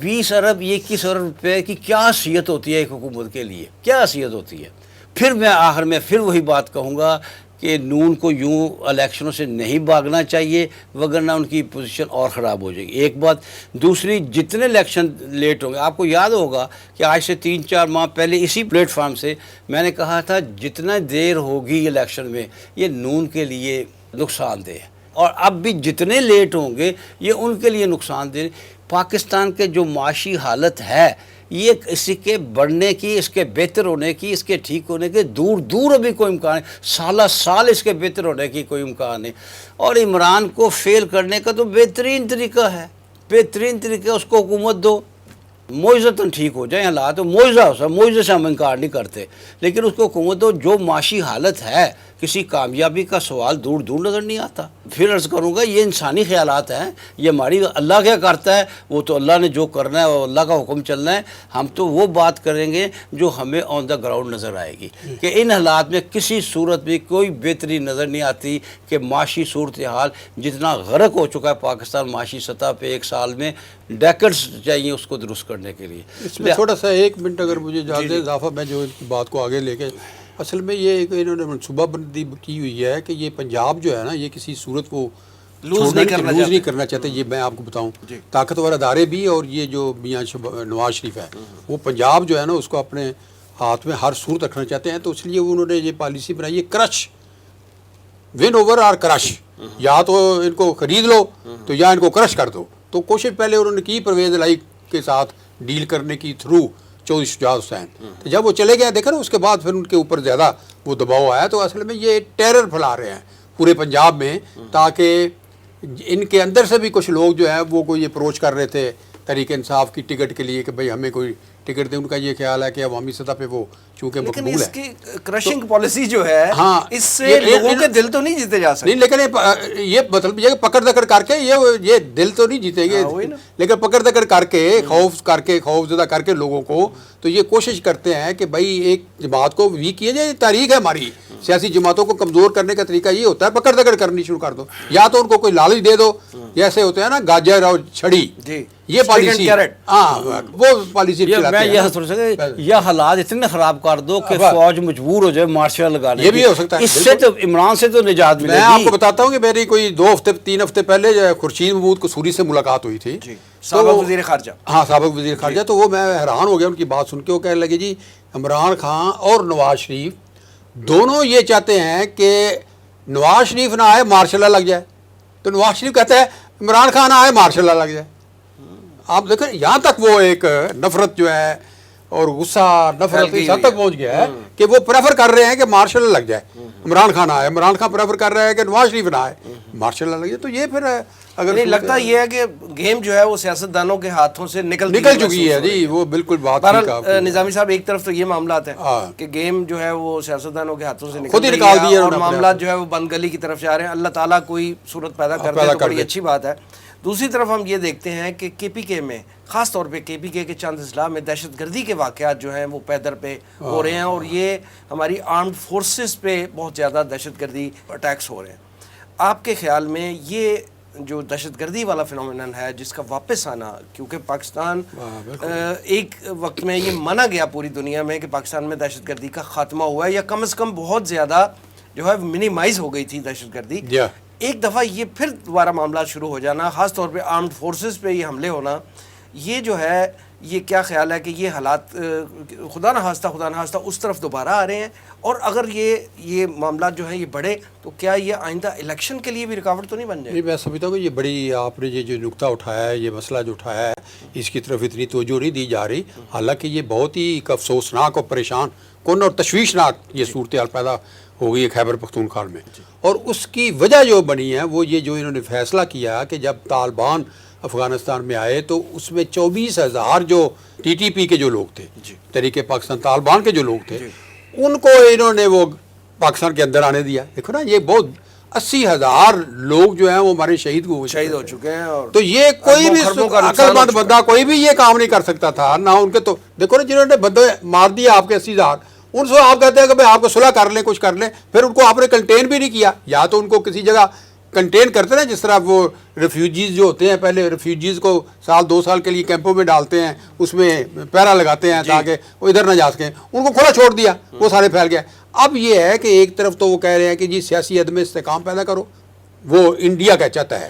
S3: 20 ارب 21 ارب روپے کی کیا حیثیت ہوتی ہے ایک حکومت کے لیے, کیا حیثیت ہوتی ہے؟ پھر میں آخر میں پھر وہی بات کہوں گا کہ نون کو یوں الیکشنوں سے نہیں بھاگنا چاہیے, وگرنہ ان کی پوزیشن اور خراب ہو جائے گی. ایک بات. دوسری, جتنے الیکشن لیٹ ہوں گے, آپ کو یاد ہوگا کہ آج سے 3-4 ماہ پہلے اسی پلیٹ فارم سے میں نے کہا تھا جتنا دیر ہوگی الیکشن میں یہ نون کے لیے نقصان دہ ہے, اور اب بھی جتنے لیٹ ہوں گے یہ ان کے لیے نقصان دہ. پاکستان کے جو معاشی حالت ہے یہ اسی کے بڑھنے کی, اس کے بہتر ہونے کی, اس کے ٹھیک ہونے کے دور دور ابھی کوئی امکان نہیں. سالہ سال اس کے بہتر ہونے کی کوئی امکان نہیں. اور عمران کو فیل کرنے کا تو بہترین طریقہ ہے, بہترین طریقہ, اس کو حکومت دو, معجزتاً ٹھیک ہو جائیں حالات. تو معجزہ ہو سکتا, معجزے سے ہم انکار نہیں کرتے, لیکن اس کو حکومت دو. جو معاشی حالت ہے کسی کامیابی کا سوال دور دور نظر نہیں آتا. پھر عرض کروں گا یہ انسانی خیالات ہیں, یہ ہماری اللہ کیا کرتا ہے وہ تو اللہ نے جو کرنا ہے اور اللہ کا حکم چلنا ہے. ہم تو وہ بات کریں گے جو ہمیں آن دا گراؤنڈ نظر آئے گی کہ ان حالات میں کسی صورت بھی کوئی بہتری نظر نہیں آتی کہ معاشی صورتحال جتنا غرق ہو چکا ہے پاکستان معاشی سطح پہ ایک سال میں ڈیکڈز چاہیے اس کو درست کرنے کے لیے.
S2: اس میں تھوڑا سا 1 منٹ اگر مجھے اجازت دے اضافہ, میں جو اس بات کو آگے لے کے اصل میں یہ انہوں نے منصوبہ بندی کی ہوئی ہے کہ یہ پنجاب جو ہے نا یہ کسی صورت کو لوز نہیں کرنا چاہتے. یہ میں آپ کو بتاؤں طاقتور ادارے بھی اور یہ جو میاں نواز شریف ہے وہ پنجاب جو ہے نا اس کو اپنے ہاتھ میں ہر صورت رکھنا چاہتے ہیں. تو اس لیے انہوں نے یہ پالیسی بنائی ہے کرش, ون اوور اور کرش, یا تو ان کو خرید لو تو یا ان کو کرش کر دو. تو کوشش پہلے انہوں نے کی پرویز الہی کے ساتھ ڈیل کرنے کی تھرو چودھری شجاعت حسین. تو جب وہ چلے گئے دیکھا نا اس کے بعد پھر ان کے اوپر زیادہ وہ دباؤ آیا. تو اصل میں یہ ٹیرر پھیلا رہے ہیں پورے پنجاب میں تاکہ ان کے اندر سے بھی کچھ لوگ جو ہیں وہ کوئی اپروچ کر رہے تھے تحریک انصاف کی ٹکٹ کے لیے کہ بھئی ہمیں کوئی ٹکٹ دیں. ان کا یہ خیال ہے کہ عوامی سطح پہ وہ چونکہ مقبول ہے.
S1: لیکن اس کی کرشنگ پالیسی جو ہے اس سے لوگوں کے دل تو نہیں جیتے جا سکتے.
S2: نہیں لیکن یہ مطلب یہ پکڑ دکڑ کر کے یہ دل تو نہیں جیتیں گے, لیکن پکڑ دکڑ کر کے خوف زدہ کر کے لوگوں کو تو یہ کوشش کرتے ہیں کہ بھائی ایک جماعت کو ویک کیا جائے. تاریخ ہے ہماری سیاسی جماعتوں کو کمزور کرنے کا طریقہ یہ ہوتا ہے پکڑ دکڑ کرنی شروع کر دو, یا تو ان کو کوئی لالچ دے دو جیسے ہوتے ہیں نا گاجر اور چھڑی, یہ پالیسی وہ پالیسی
S3: میں یہ سوچ سکتا یہ حالات اتنے خراب کر دو کہ فوج مجبور ہو جائے مارشل لگانے.
S2: یہ بھی ہو سکتا ہے.
S3: اس سے تو عمران سے تو نجات ملے گی.
S2: میں آپ کو بتاتا ہوں کہ میری کوئی 2-3 ہفتے پہلے خورشید محمود قصوری سے ملاقات ہوئی تھی,
S1: سابق وزیر خارجہ.
S2: ہاں سابق وزیر خارجہ. تو وہ میں حیران ہو گیا ان کی بات سن کے. وہ کہنے لگے جی عمران خان اور نواز شریف دونوں یہ چاہتے ہیں کہ نواز شریف نہ آئے مارشل لا لگ جائے, تو نواز شریف کہتا ہے عمران خان نہ آئے مارشل لا لگ جائے. آپ دیکھیں یہاں تک وہ ایک نفرت جو ہے اور غصہ نفرت اس حد تک پہنچ گیا ہے کہ وہ پریفر کر رہے ہیں کہ مارشل لگ جائے عمران خان آئے. عمران خان پریفر کر رہا ہے کہ نواز شریف نہ آئے مارشل لگ جائے. تو یہ پھر اگر
S1: نہیں لگتا یہ ہے کہ گیم جو ہے وہ سیاستدانوں کے ہاتھوں سے نکل
S2: چکی ہے. جی وہ بالکل بات
S1: نظامی صاحب ایک طرف تو یہ معاملات ہیں کہ گیم جو ہے وہ سیاستدانوں کے ہاتھوں سے
S2: خود ہی نکال دیا
S1: اور معاملات جو ہے وہ بند گلی کی طرف جا رہے ہیں. اللہ تعالیٰ کوئی صورت پیدا کر دے تو بڑی اچھی بات ہے. دوسری طرف ہم یہ دیکھتے ہیں کہ کے پی کے میں خاص طور پہ کے پی کے چند اضلاع میں دہشت گردی کے واقعات جو ہیں وہ پیدر پہ ہو رہے ہیں, اور یہ ہماری آرمڈ فورسز پہ بہت زیادہ دہشت گردی اٹیکس ہو رہے ہیں. آپ کے خیال میں یہ جو دہشت گردی والا فنومینن ہے جس کا واپس آنا, کیونکہ پاکستان ایک وقت میں یہ مانا گیا پوری دنیا میں کہ پاکستان میں دہشت گردی کا خاتمہ ہوا ہے, یا کم از کم بہت زیادہ جو ہے منیمائز ہو گئی تھی دہشت گردی. ایک دفعہ یہ پھر دوبارہ معاملات شروع ہو جانا, خاص طور پہ آرمڈ فورسز پہ یہ حملے ہونا, یہ جو ہے یہ کیا خیال ہے کہ یہ حالات خدا نہ خواستہ اس طرف دوبارہ آ رہے ہیں؟ اور اگر یہ معاملات جو ہیں یہ بڑھے تو کیا یہ آئندہ الیکشن کے لیے بھی رکاوٹ تو نہیں بن جائے؟
S2: میں سمجھتا ہوں کہ یہ بڑی آپ نے یہ جو نکتہ اٹھایا ہے, یہ مسئلہ جو اٹھایا ہے, اس کی طرف اتنی توجہ نہیں دی جا رہی. حالانکہ یہ بہت ہی افسوسناک اور پریشان کن اور تشویشناک یہ صورتحال پیدا ہو گئی ہے خیبر پختونخوا میں. اور اس کی وجہ جو بنی ہے وہ یہ جو انہوں نے فیصلہ کیا کہ جب طالبان افغانستان میں آئے تو اس میں 24,000 جو ٹی ٹی پی کے جو لوگ تھے, تحریک پاکستان طالبان کے جو لوگ تھے, ان کو انہوں نے وہ پاکستان کے اندر آنے دیا. دیکھو نا یہ بہت 80,000 لوگ جو ہیں وہ ہمارے شہید ہو
S1: چکے ہیں. اور
S2: تو یہ کوئی بھی عقل مند بندہ کوئی بھی یہ کام نہیں کر سکتا تھا نہ ان کے. تو دیکھو نا جنہوں نے بندے مار دیا آپ کے 80,000, ان سے آپ کہتے ہیں کہ بھائی آپ کو صلح کر لیں کچھ کر لیں, پھر ان کو آپ نے کنٹین بھی نہیں کیا. یا تو ان کو کسی جگہ کنٹین کرتے ہیں, جس طرح وہ ریفیوجیز جو ہوتے ہیں پہلے ریفیوجیز کو 1-2 سال کے لیے کیمپوں میں ڈالتے ہیں, اس میں پیرا لگاتے ہیں تاکہ وہ ادھر نہ جا سکیں. ان کو کھلا چھوڑ دیا, وہ سارے پھیل گئے. اب یہ ہے کہ ایک طرف تو وہ کہہ رہے ہیں کہ جی سیاسی عدم استحکام پیدا کرو, وہ انڈیا کا چاہتا ہے.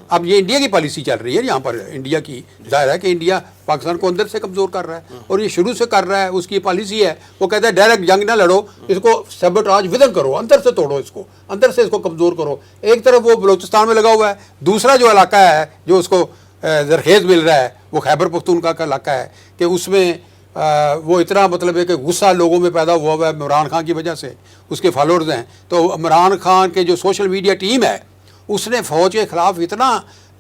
S2: اب یہ انڈیا کی پالیسی چل رہی ہے یہاں پر, انڈیا کی ظاہر ہے کہ انڈیا پاکستان کو اندر سے کمزور کر رہا ہے, اور یہ شروع سے کر رہا ہے. اس کی پالیسی ہے, وہ کہتا ہے ڈائریکٹ جنگ نہ لڑو, اس کو سیبوٹاج ودن کرو, اندر سے توڑو, اس کو اندر سے اس کو کمزور کرو. ایک طرف وہ بلوچستان میں لگا ہوا ہے, دوسرا جو علاقہ ہے جو اس کو زرخیز مل رہا ہے وہ خیبر پختونخوا کا علاقہ ہے کہ اس میں وہ اتنا مطلب ہے کہ غصہ لوگوں میں پیدا ہوا ہے عمران خان کی وجہ سے, اس کے فالوورز ہیں. تو عمران خان کے جو سوشل میڈیا ٹیم ہے اس نے فوج کے خلاف اتنا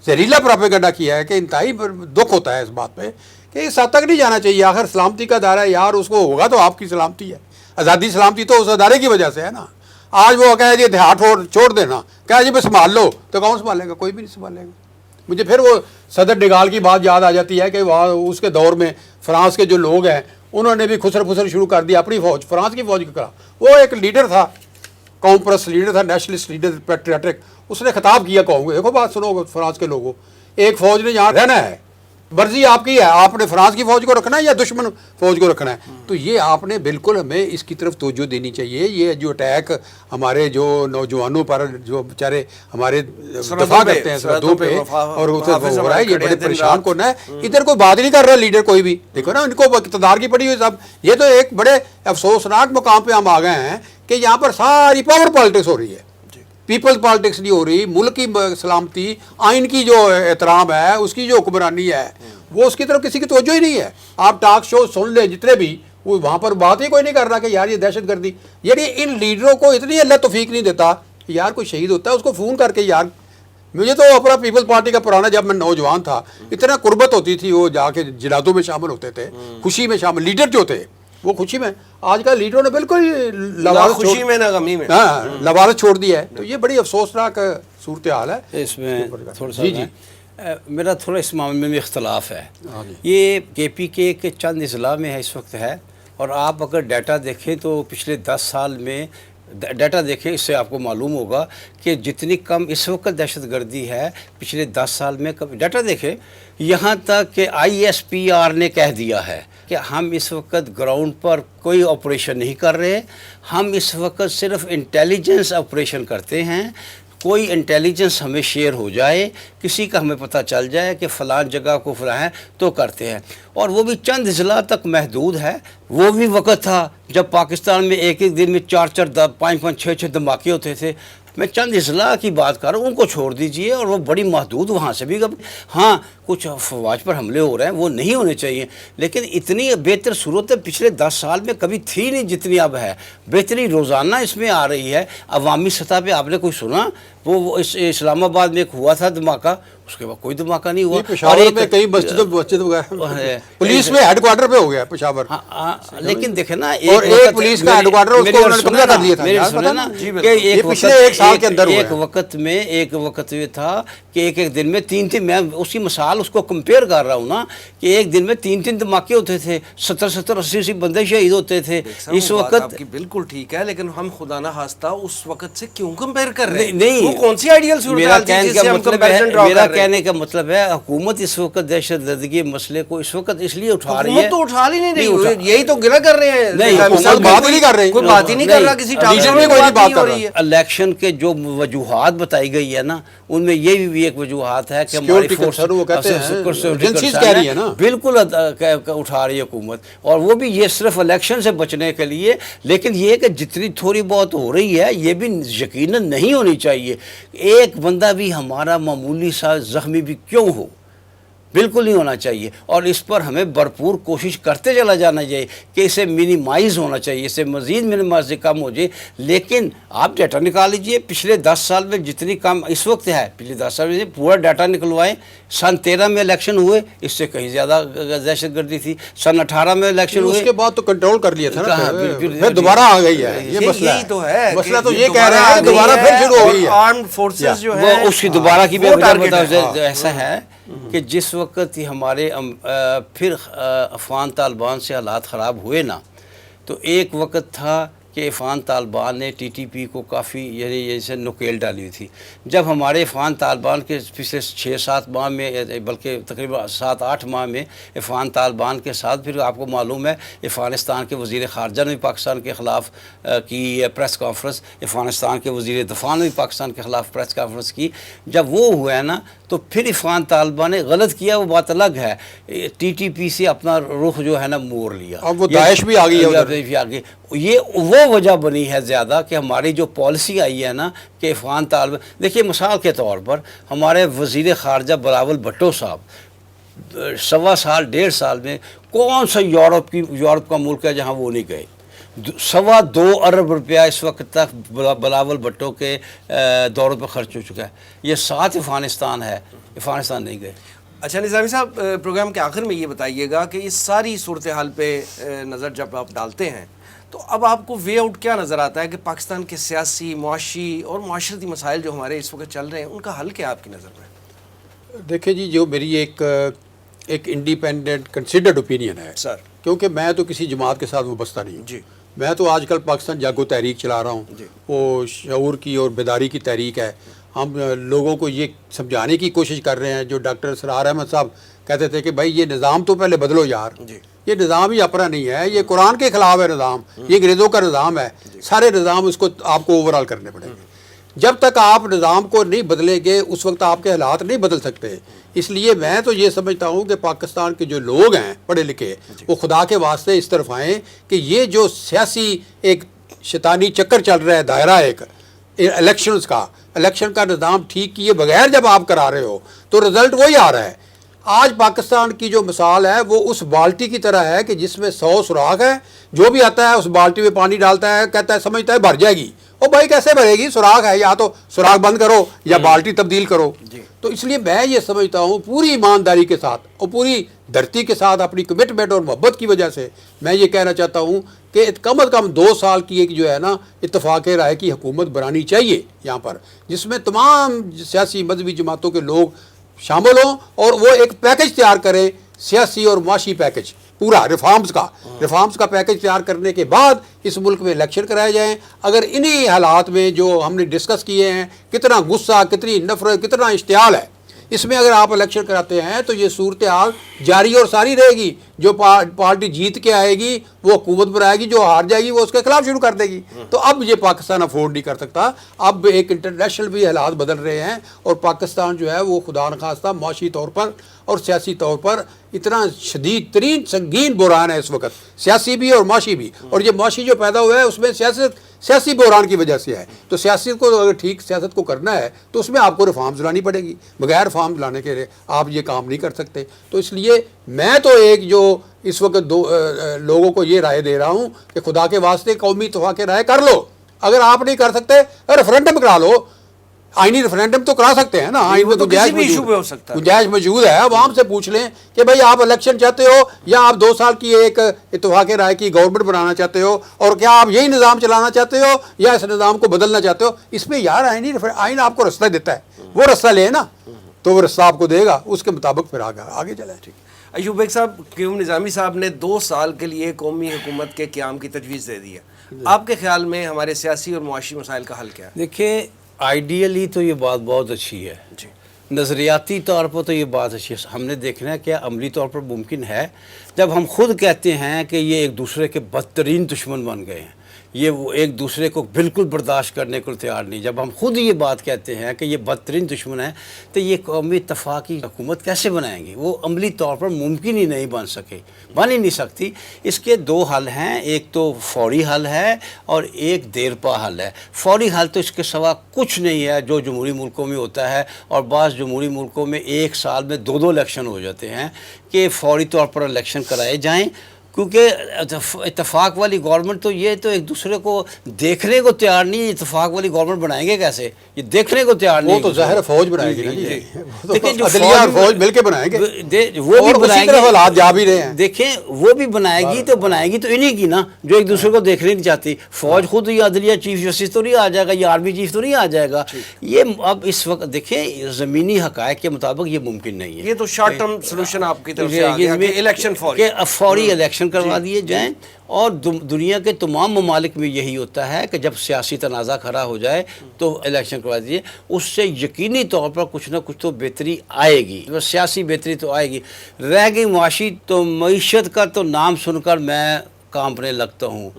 S2: زہریلا پروپیگنڈا کیا ہے کہ انتہائی دکھ ہوتا ہے اس بات پہ کہ اس حد تک نہیں جانا چاہیے. آخر سلامتی کا ادارہ ہے یار, اس کو ہوگا تو آپ کی سلامتی ہے. آزادی سلامتی تو اس ادارے کی وجہ سے ہے نا. آج وہ کہے جی دیہات چھوڑ دینا، کہا جی بس سنبھال لو، تو کون سنبھالے گا؟ کوئی بھی نہیں سنبھالے گا۔ مجھے پھر وہ صدر ڈگال کی بات یاد آ جاتی ہے کہ وہاں اس کے دور میں فرانس کے جو لوگ ہیں انہوں نے بھی خسر پھسر شروع کر دیا اپنی فوج، فرانس کی فوج کا۔ وہ ایک لیڈر تھا، قوم پرست لیڈر تھا، نیشنلسٹ لیڈر پیٹریاٹک، اس نے خطاب کیا قوم کو، دیکھو بات سنو فرانس کے لوگوں، ایک فوج نے یہاں رہنا ہے، مرضی آپ کی ہے، آپ نے فرانس کی فوج کو رکھنا ہے یا دشمن فوج کو رکھنا ہے۔ تو یہ آپ نے بالکل ہمیں اس کی طرف توجہ دینی چاہیے۔ یہ جو اٹیک ہمارے جو نوجوانوں پر جو بیچارے ہمارے دفاع کرتے ہیں سرحدوں پہ اور ہو رہا ہے، یہ بڑے پریشان کرنا ہے۔ ادھر کوئی بات نہیں کر رہا لیڈر کوئی بھی، دیکھو نا ان کو اقتدار کی پڑی ہوئی سب۔ یہ تو ایک بڑے افسوسناک مقام پہ ہم آ گئے ہیں کہ یہاں پر ساری پاور پالیٹکس ہو رہی ہے، پیپلز پالیٹکس نہیں ہو رہی۔ ملک کی سلامتی، آئین کی جو احترام ہے، اس کی جو حکمرانی ہے، وہ اس کی طرف کسی کی توجہ ہی نہیں ہے۔ آپ ٹاک شو سن لیں جتنے بھی، وہ وہاں پر بات ہی کوئی نہیں کر رہا کہ یار یہ دہشت گردی۔ یعنی ان لیڈروں کو اتنی اللہ توفیق نہیں دیتا کہ یار کوئی شہید ہوتا ہے اس کو فون کر کے یار، مجھے تو اپنا پیپلز پارٹی کا پرانا جب میں نوجوان تھا اتنا قربت ہوتی تھی، وہ جا کے جنازوں میں شامل ہوتے تھے، خوشی میں شامل، لیڈر جو تھے وہ خوشی میں۔ آج کل لیڈروں نے بالکل
S1: خوشی میں نہ غمی میں
S2: لوارت چھوڑ دیا ہے۔ تو یہ بڑی افسوسناک صورتحال ہے۔
S3: اس میں تھوڑا سا
S2: جی
S3: میرا تھوڑا اس معاملے میں اختلاف ہے۔ یہ کے پی کے چند اضلاع میں ہے اس وقت ہے، اور آپ اگر ڈیٹا دیکھیں تو پچھلے 10 سال میں ڈیٹا دیکھیں، اس سے آپ کو معلوم ہوگا کہ جتنی کم اس وقت دہشت گردی ہے پچھلے 10 سال میں ڈیٹا دیکھیں، یہاں تک کہ ISPR نے کہہ دیا ہے کہ ہم اس وقت گراؤنڈ پر کوئی آپریشن نہیں کر رہے، ہم اس وقت صرف انٹیلیجنس آپریشن کرتے ہیں۔ کوئی انٹیلیجنس ہمیں شیئر ہو جائے، کسی کا ہمیں پتہ چل جائے کہ فلان جگہ کو فلاں ہے تو کرتے ہیں، اور وہ بھی چند اضلاع تک محدود ہے۔ وہ بھی وقت تھا جب پاکستان میں ایک ایک دن میں 4 5 6 دھماکے ہوتے تھے۔ میں چند اضلاع کی بات کر رہا ہوں، ان کو چھوڑ دیجئے، اور وہ بڑی محدود، وہاں سے بھی ہاں کچھ افواج پر حملے ہو رہے ہیں، وہ نہیں ہونے چاہیے، لیکن اتنی بہتر صورت پچھلے 10 سال میں کبھی تھی نہیں جتنی اب ہے۔ بہتری روزانہ اس میں آ رہی ہے عوامی سطح پہ۔ آپ نے کوئی سنا وہ اسلام آباد میں ایک ہوا تھا دھماکہ، اس کے بعد کوئی دھماکہ نہیں ہوا۔
S2: پشاور میں کئی مسجد وغیرہ پولیس میں ہیڈ کوارٹر پہ ہو گیا پشاور،
S3: لیکن دیکھیں نا،
S2: اور ایک پولیس کا ہیڈ کوارٹر اس کو انہوں نے قبضہ کر لیا تھا کہ ایک پچھلے ایک سال کے اندر
S3: ایک وقت یہ تھا کہ ایک دن میں 3 میں اسی مثال اس کو کمپیئر کر رہا ہوں نا، کہ ایک دن میں 3 دھماکے ہوتے تھے، 70 80 بندے شہید ہوتے تھے۔ اس وقت
S1: آپ کی بالکل ٹھیک ہے، لیکن ہم خدا نہ خواستہ اس وقت سے کیوں کمپیئر کر رہے ہیں؟
S3: نہیں،
S1: کون سی آئیڈیل صورتحال تھی جس سے ہم comparison draw
S3: میرا
S1: کر رہے ہیں؟
S3: کہنے کا مطلب ہے حکومت اس وقت دہشت گردی مسئلے کو اس وقت اس لیے اٹھا رہی ہے،
S1: حکومت تو اٹھا ہی نہیں رہی، یہی تو گلہ کر رہے ہیں۔
S3: نہیں،
S2: حکومت بات ہی نہیں کر رہی،
S1: کوئی بات ہی نہیں کر رہا، کسی ٹاک شو میں کوئی بات نہیں ہو رہی ہے۔
S3: الیکشن کے جو وجوہات بتائی گئی ہے نا، ان میں یہ بھی ایک وجوہات ہے کہ ہماری فورس بالکل اٹھا رہی ہے حکومت، اور وہ بھی یہ صرف الیکشن سے بچنے کے لیے۔ لیکن یہ کہ جتنی تھوڑی بہت ہو رہی ہے یہ بھی یقیناً نہیں ہونی چاہیے۔ ایک بندہ بھی ہمارا معمولی سا زخمی بھی کیوں ہو، بالکل نہیں ہونا چاہیے، اور اس پر ہمیں بھرپور کوشش کرتے چلا جانا چاہیے کہ اسے منیمائز ہونا چاہیے، اسے مزید منیمائز سے کم ہو جائے۔ لیکن آپ ڈیٹا نکال لیجئے، پچھلے 10 سال میں جتنی کم اس وقت ہے، پچھلے 10 سال میں پورا ڈیٹا نکلوائیں۔ سن 13 میں الیکشن ہوئے، اس سے کہیں زیادہ دہشت گردی تھی۔ سن 18 میں الیکشن ہوئے،
S2: اس کے بعد تو کنٹرول کر لیا تھا نا، پھر دوبارہ آ گئی ہے یہ مسئلہ۔
S1: یہی تو ہے،
S2: مسئلہ تو یہ کہہ رہے ہیں دوبارہ پھر شروع ہو گئی ہے
S1: آرمڈ فورسز جو ہے
S3: وہ اس کی دوبارہ کی ایسا ہے کہ جس وقت ہمارے پھر افغان طالبان سے حالات خراب ہوئے نا، تو ایک وقت تھا کہ افغان طالبان نے ٹی ٹی پی کو کافی جیسے نکیل ڈالی ہوئی تھی۔ جب ہمارے افغان طالبان کے پچھلے 6-7 ماہ میں، بلکہ تقریباً 7-8 ماہ میں افغان طالبان کے ساتھ، پھر آپ کو معلوم ہے افغانستان کے وزیر خارجہ نے بھی پاکستان کے خلاف کی پریس کانفرنس، افغانستان کے وزیر دفاع نے بھی پاکستان کے خلاف پریس کانفرنس کی۔ جب وہ ہوا ہے نا تو پھر افغان طالبان نے غلط کیا، وہ بات الگ ہے، ٹی ٹی پی سے اپنا رخ جو ہے نا موڑ لیا،
S2: اب وہ داعش بھی آ گئی
S3: ہے۔ یہ وہ وجہ بنی ہے زیادہ کہ ہماری جو پالیسی آئی ہے نا کہ افغان طالب، دیکھیے مثال کے طور پر ہمارے وزیر خارجہ بلاول بھٹو صاحب 1.25 سال میں کون سا یورپ کا ملک ہے جہاں وہ نہیں گئے؟ 2.25 ارب روپیہ اس وقت تک بلاول بھٹو کے دوروں پہ خرچ ہو چکا ہے۔ یہ 7 افغانستان ہے، افغانستان نہیں گئے۔
S1: اچھا نظامی صاحب، پروگرام کے آخر میں یہ بتائیے گا کہ اس ساری صورتحال پہ نظر جب آپ ڈالتے ہیں تو اب آپ کو وے آؤٹ کیا نظر آتا ہے کہ پاکستان کے سیاسی، معاشی اور معاشرتی مسائل جو ہمارے اس وقت چل رہے ہیں ان کا حل کیا آپ کی نظر میں؟
S2: دیکھیں جی، جو میری ایک انڈیپینڈنٹ کنسیڈرڈ اوپینین ہے
S1: سر،
S2: کیونکہ میں تو کسی جماعت کے ساتھ وابستہ نہیں ہوں.
S1: جی،
S2: میں تو آج کل پاکستان جاگو تحریک چلا رہا ہوں.
S1: جی.
S2: وہ شعور کی اور بیداری کی تحریک ہے. ہم لوگوں کو یہ سمجھانے کی کوشش کر رہے ہیں. جو ڈاکٹر سرار احمد صاحب کہتے تھے کہ بھائی یہ نظام تو پہلے بدلو یار.
S1: جی.
S2: یہ نظام ہی اپنا نہیں ہے، یہ قرآن کے خلاف ہے نظام، یہ انگریزوں کا نظام ہے. سارے نظام اس کو آپ کو اوور آل کرنے پڑیں گے. جب تک آپ نظام کو نہیں بدلیں گے اس وقت آپ کے حالات نہیں بدل سکتے. اس لیے میں تو یہ سمجھتا ہوں کہ پاکستان کے جو لوگ ہیں پڑھے لکھے، وہ خدا کے واسطے اس طرف آئیں کہ یہ جو سیاسی ایک شیطانی چکر چل رہا ہے، دائرہ ایک الیکشن کا نظام ٹھیک کیے بغیر جب آپ کرا رہے ہو تو رزلٹ وہی آ رہا ہے. آج پاکستان کی جو مثال ہے وہ اس بالٹی کی طرح ہے کہ جس میں 100 سوراخ ہے. جو بھی آتا ہے اس بالٹی میں پانی ڈالتا ہے، کہتا ہے سمجھتا ہے بھر جائے گی. او بھائی کیسے بھرے گی؟ سوراخ ہے، یا تو سوراخ بند کرو یا بالٹی تبدیل کرو. تو اس لیے میں یہ سمجھتا ہوں پوری ایمانداری کے ساتھ اور پوری دھرتی کے ساتھ اپنی کمٹمنٹ اور محبت کی وجہ سے میں یہ کہنا چاہتا ہوں کہ کم از کم 2 سال کی ایک جو ہے نا اتفاق رائے کی حکومت بنانی چاہیے یہاں پر، جس میں تمام سیاسی مذہبی جماعتوں کے لوگ شامل ہوں اور وہ ایک پیکج تیار کریں، سیاسی اور معاشی پیکج پورا ریفارمز کا پیکج تیار کرنے کے بعد اس ملک میں الیکشن کرائے جائیں. اگر انہی حالات میں جو ہم نے ڈسکس کیے ہیں، کتنا غصہ، کتنی نفرت، کتنا اشتعال ہے، اس میں اگر آپ الیکشن کراتے ہیں تو یہ صورتحال جاری اور ساری رہے گی. جو پارٹی جیت کے آئے گی وہ حکومت بنائے گی، جو ہار جائے گی وہ اس کے خلاف شروع کر دے گی. تو اب یہ پاکستان افورڈ نہیں کر سکتا. اب ایک انٹرنیشنل بھی حالات بدل رہے ہیں اور پاکستان جو ہے وہ خدا نخواستہ معاشی طور پر اور سیاسی طور پر اتنا شدید ترین سنگین بحران ہے اس وقت، سیاسی بھی اور معاشی بھی. اور یہ معاشی جو پیدا ہوا ہے اس میں سیاسی بحران کی وجہ سے ہے. تو سیاست کو اگر ٹھیک سیاست کو کرنا ہے تو اس میں آپ کو ریفارمز لانی پڑے گی. بغیر ریفارمز لانے کے لیے آپ یہ کام نہیں کر سکتے. تو اس لیے میں تو ایک جو اس وقت لوگوں کو یہ رائے دے رہا ہوں کہ خدا کے واسطے قومی اتفاق رائے کر لو. اگر آپ نہیں کر سکتے ریفرینڈم کرا لو. آئینی ریفرینڈم تو کرا سکتے ہیں نا، آئین میں گنجائش موجود ہے. عوام سے پوچھ لیں کہ بھائی آپ الیکشن چاہتے ہو یا آپ 2 سال کی ایک اتفاق رائے کی گورنمنٹ بنانا چاہتے ہو، اور کیا آپ یہی نظام چلانا چاہتے ہو یا اس نظام کو بدلنا چاہتے ہو. اس میں یار آئین آپ کو رستہ دیتا ہے، وہ رستہ لے نا تو وہ رستہ آپ کو دے گا، اس کے مطابق پھر آگے چلیں.
S1: ایوب بیگ صاحب، قیوم نظامی صاحب نے 2 سال کے لیے قومی حکومت کے قیام کی تجویز دے دی ہے. آپ کے خیال میں ہمارے سیاسی اور معاشی مسائل کا حل کیا ہے؟
S3: دیکھیں، آئیڈیلی تو یہ بات بہت اچھی ہے.
S1: جی.
S3: نظریاتی طور پر تو یہ بات اچھی ہے. ہم نے دیکھنا ہے کہ عملی طور پر ممکن ہے جب ہم خود کہتے ہیں کہ یہ ایک دوسرے کے بدترین دشمن بن گئے ہیں، یہ وہ ایک دوسرے کو بالکل برداشت کرنے کو تیار نہیں. جب ہم خود یہ بات کہتے ہیں کہ یہ بدترین دشمن ہے تو یہ قومی اتفاقی حکومت کیسے بنائیں گے؟ وہ عملی طور پر ممکن ہی نہیں بن ہی نہیں سکتی. اس کے 2 حل ہیں، ایک تو فوری حل ہے اور ایک دیرپا حل ہے. فوری حل تو اس کے سوا کچھ نہیں ہے جو جمہوری ملکوں میں ہوتا ہے، اور بعض جمہوری ملکوں میں 1 سال میں 2 الیکشن ہو جاتے ہیں کہ فوری طور پر الیکشن کرائے جائیں. کیونکہ اتفاق والی گورنمنٹ تو یہ تو ایک دوسرے کو دیکھنے کو تیار نہیں. اتفاق والی گورنمنٹ بنائیں گے کیسے؟ یہ دیکھنے کو تیار نہیں.
S2: وہ تو ظاہر فوج بنائے گی نا جی.
S3: دیکھیں جو
S2: عدلیہ اور فوج مل کے بنائیں گے،
S3: وہ بھی بنائیں گے.
S2: حالات جا بھی رہے ہیں.
S3: دیکھیں وہ بھی بنائے گی تو انہی کی نا جو ایک دوسرے کو دیکھنے نہیں چاہتی. فوج خود یا عدلیہ چیف جسٹس تو نہیں آ جائے گا یا آرمی چیف تو نہیں آ جائے گا. یہ اب اس وقت دیکھیں زمینی حقائق کے مطابق یہ ممکن نہیں ہے.
S1: یہ تو شارٹ ٹرم سولوشن آپ کی طرف سے آ گیا کہ الیکشن
S3: فوری الیکشن کروا دیے جائیں. اور دنیا کے تمام ممالک میں یہی ہوتا ہے کہ جب سیاسی تنازع کھڑا ہو جائے تو الیکشن کروا دیجیے. اس سے یقینی طور پر کچھ نہ کچھ تو بہتری آئے گی، سیاسی بہتری تو آئے گی. رہ گئی معاشی، تو معیشت کا تو نام سن کر میں کانپنے لگتا ہوں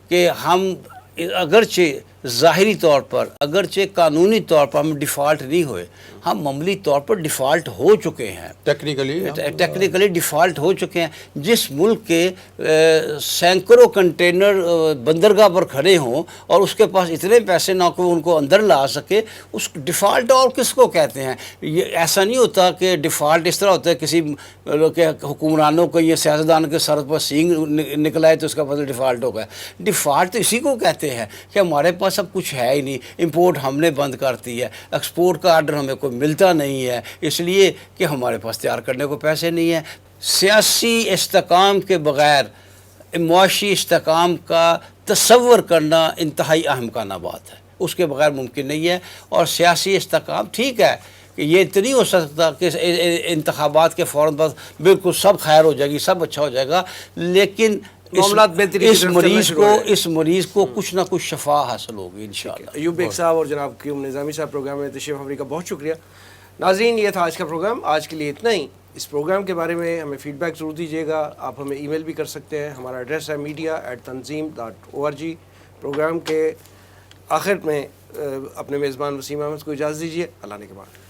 S3: کہ ہم اگرچہ ظاہری طور پر، اگرچہ قانونی طور پر ہم ڈیفالٹ نہیں ہوئے، ہم عملی طور پر ڈیفالٹ ہو چکے ہیں. ٹیکنیکلی ڈیفالٹ ہو چکے ہیں. جس ملک کے سینکڑوں کنٹینر بندرگاہ پر کھڑے ہوں اور اس کے پاس اتنے پیسے نہ کہ ان کو اندر لا سکے، اس ڈیفالٹ اور کس کو کہتے ہیں؟ یہ ایسا نہیں ہوتا کہ ڈیفالٹ اس طرح ہوتا ہے کسی کے حکمرانوں کو یا سیاستدان کے سر پر سینگ نکل آئے تو اس کا مطلب ڈیفالٹ ہو گیا. ڈیفالٹ تو اسی کو کہتے ہیں کہ ہمارے پاس پاس اب کچھ ہے ہی نہیں، امپورٹ ہم نے بند کرتی ہے، ایکسپورٹ کا آرڈر ہمیں کوئی ملتا نہیں ہے، اس لیے کہ ہمارے پاس تیار کرنے کو پیسے نہیں ہیں۔ سیاسی استحکام کے بغیر معاشی استحکام کا تصور کرنا انتہائی احمقانہ بات ہے، اس کے بغیر ممکن نہیں ہے۔ اور سیاسی استحکام ٹھیک ہے کہ یہ تو نہیں ہو سکتا کہ انتخابات کے فوراً بعد بالکل سب خیر ہو جائے گی، سب اچھا ہو جائے گا، لیکن
S1: معاملات بہتری کی طرف چلنا شروع ہو جائے۔
S3: اس مریض کو کچھ نہ کچھ شفا حاصل ہوگی انشاءاللہ۔
S1: ایوب بیگ صاحب اور جناب قیوم نظامی صاحب پروگرام میں تشریف آوری کا بہت شکریہ۔ ناظرین یہ تھا آج کا پروگرام، آج کے لیے اتنا ہی۔ اس پروگرام کے بارے میں ہمیں فیڈ بیک ضرور دیجیے گا، آپ ہمیں ای میل بھی کر سکتے ہیں، ہمارا ایڈریس ہے media@tanzeem.org۔ پروگرام کے آخر میں اپنے میزبان وسیم احمد کو اجازت دیجیے، اللہ نے کے بعد۔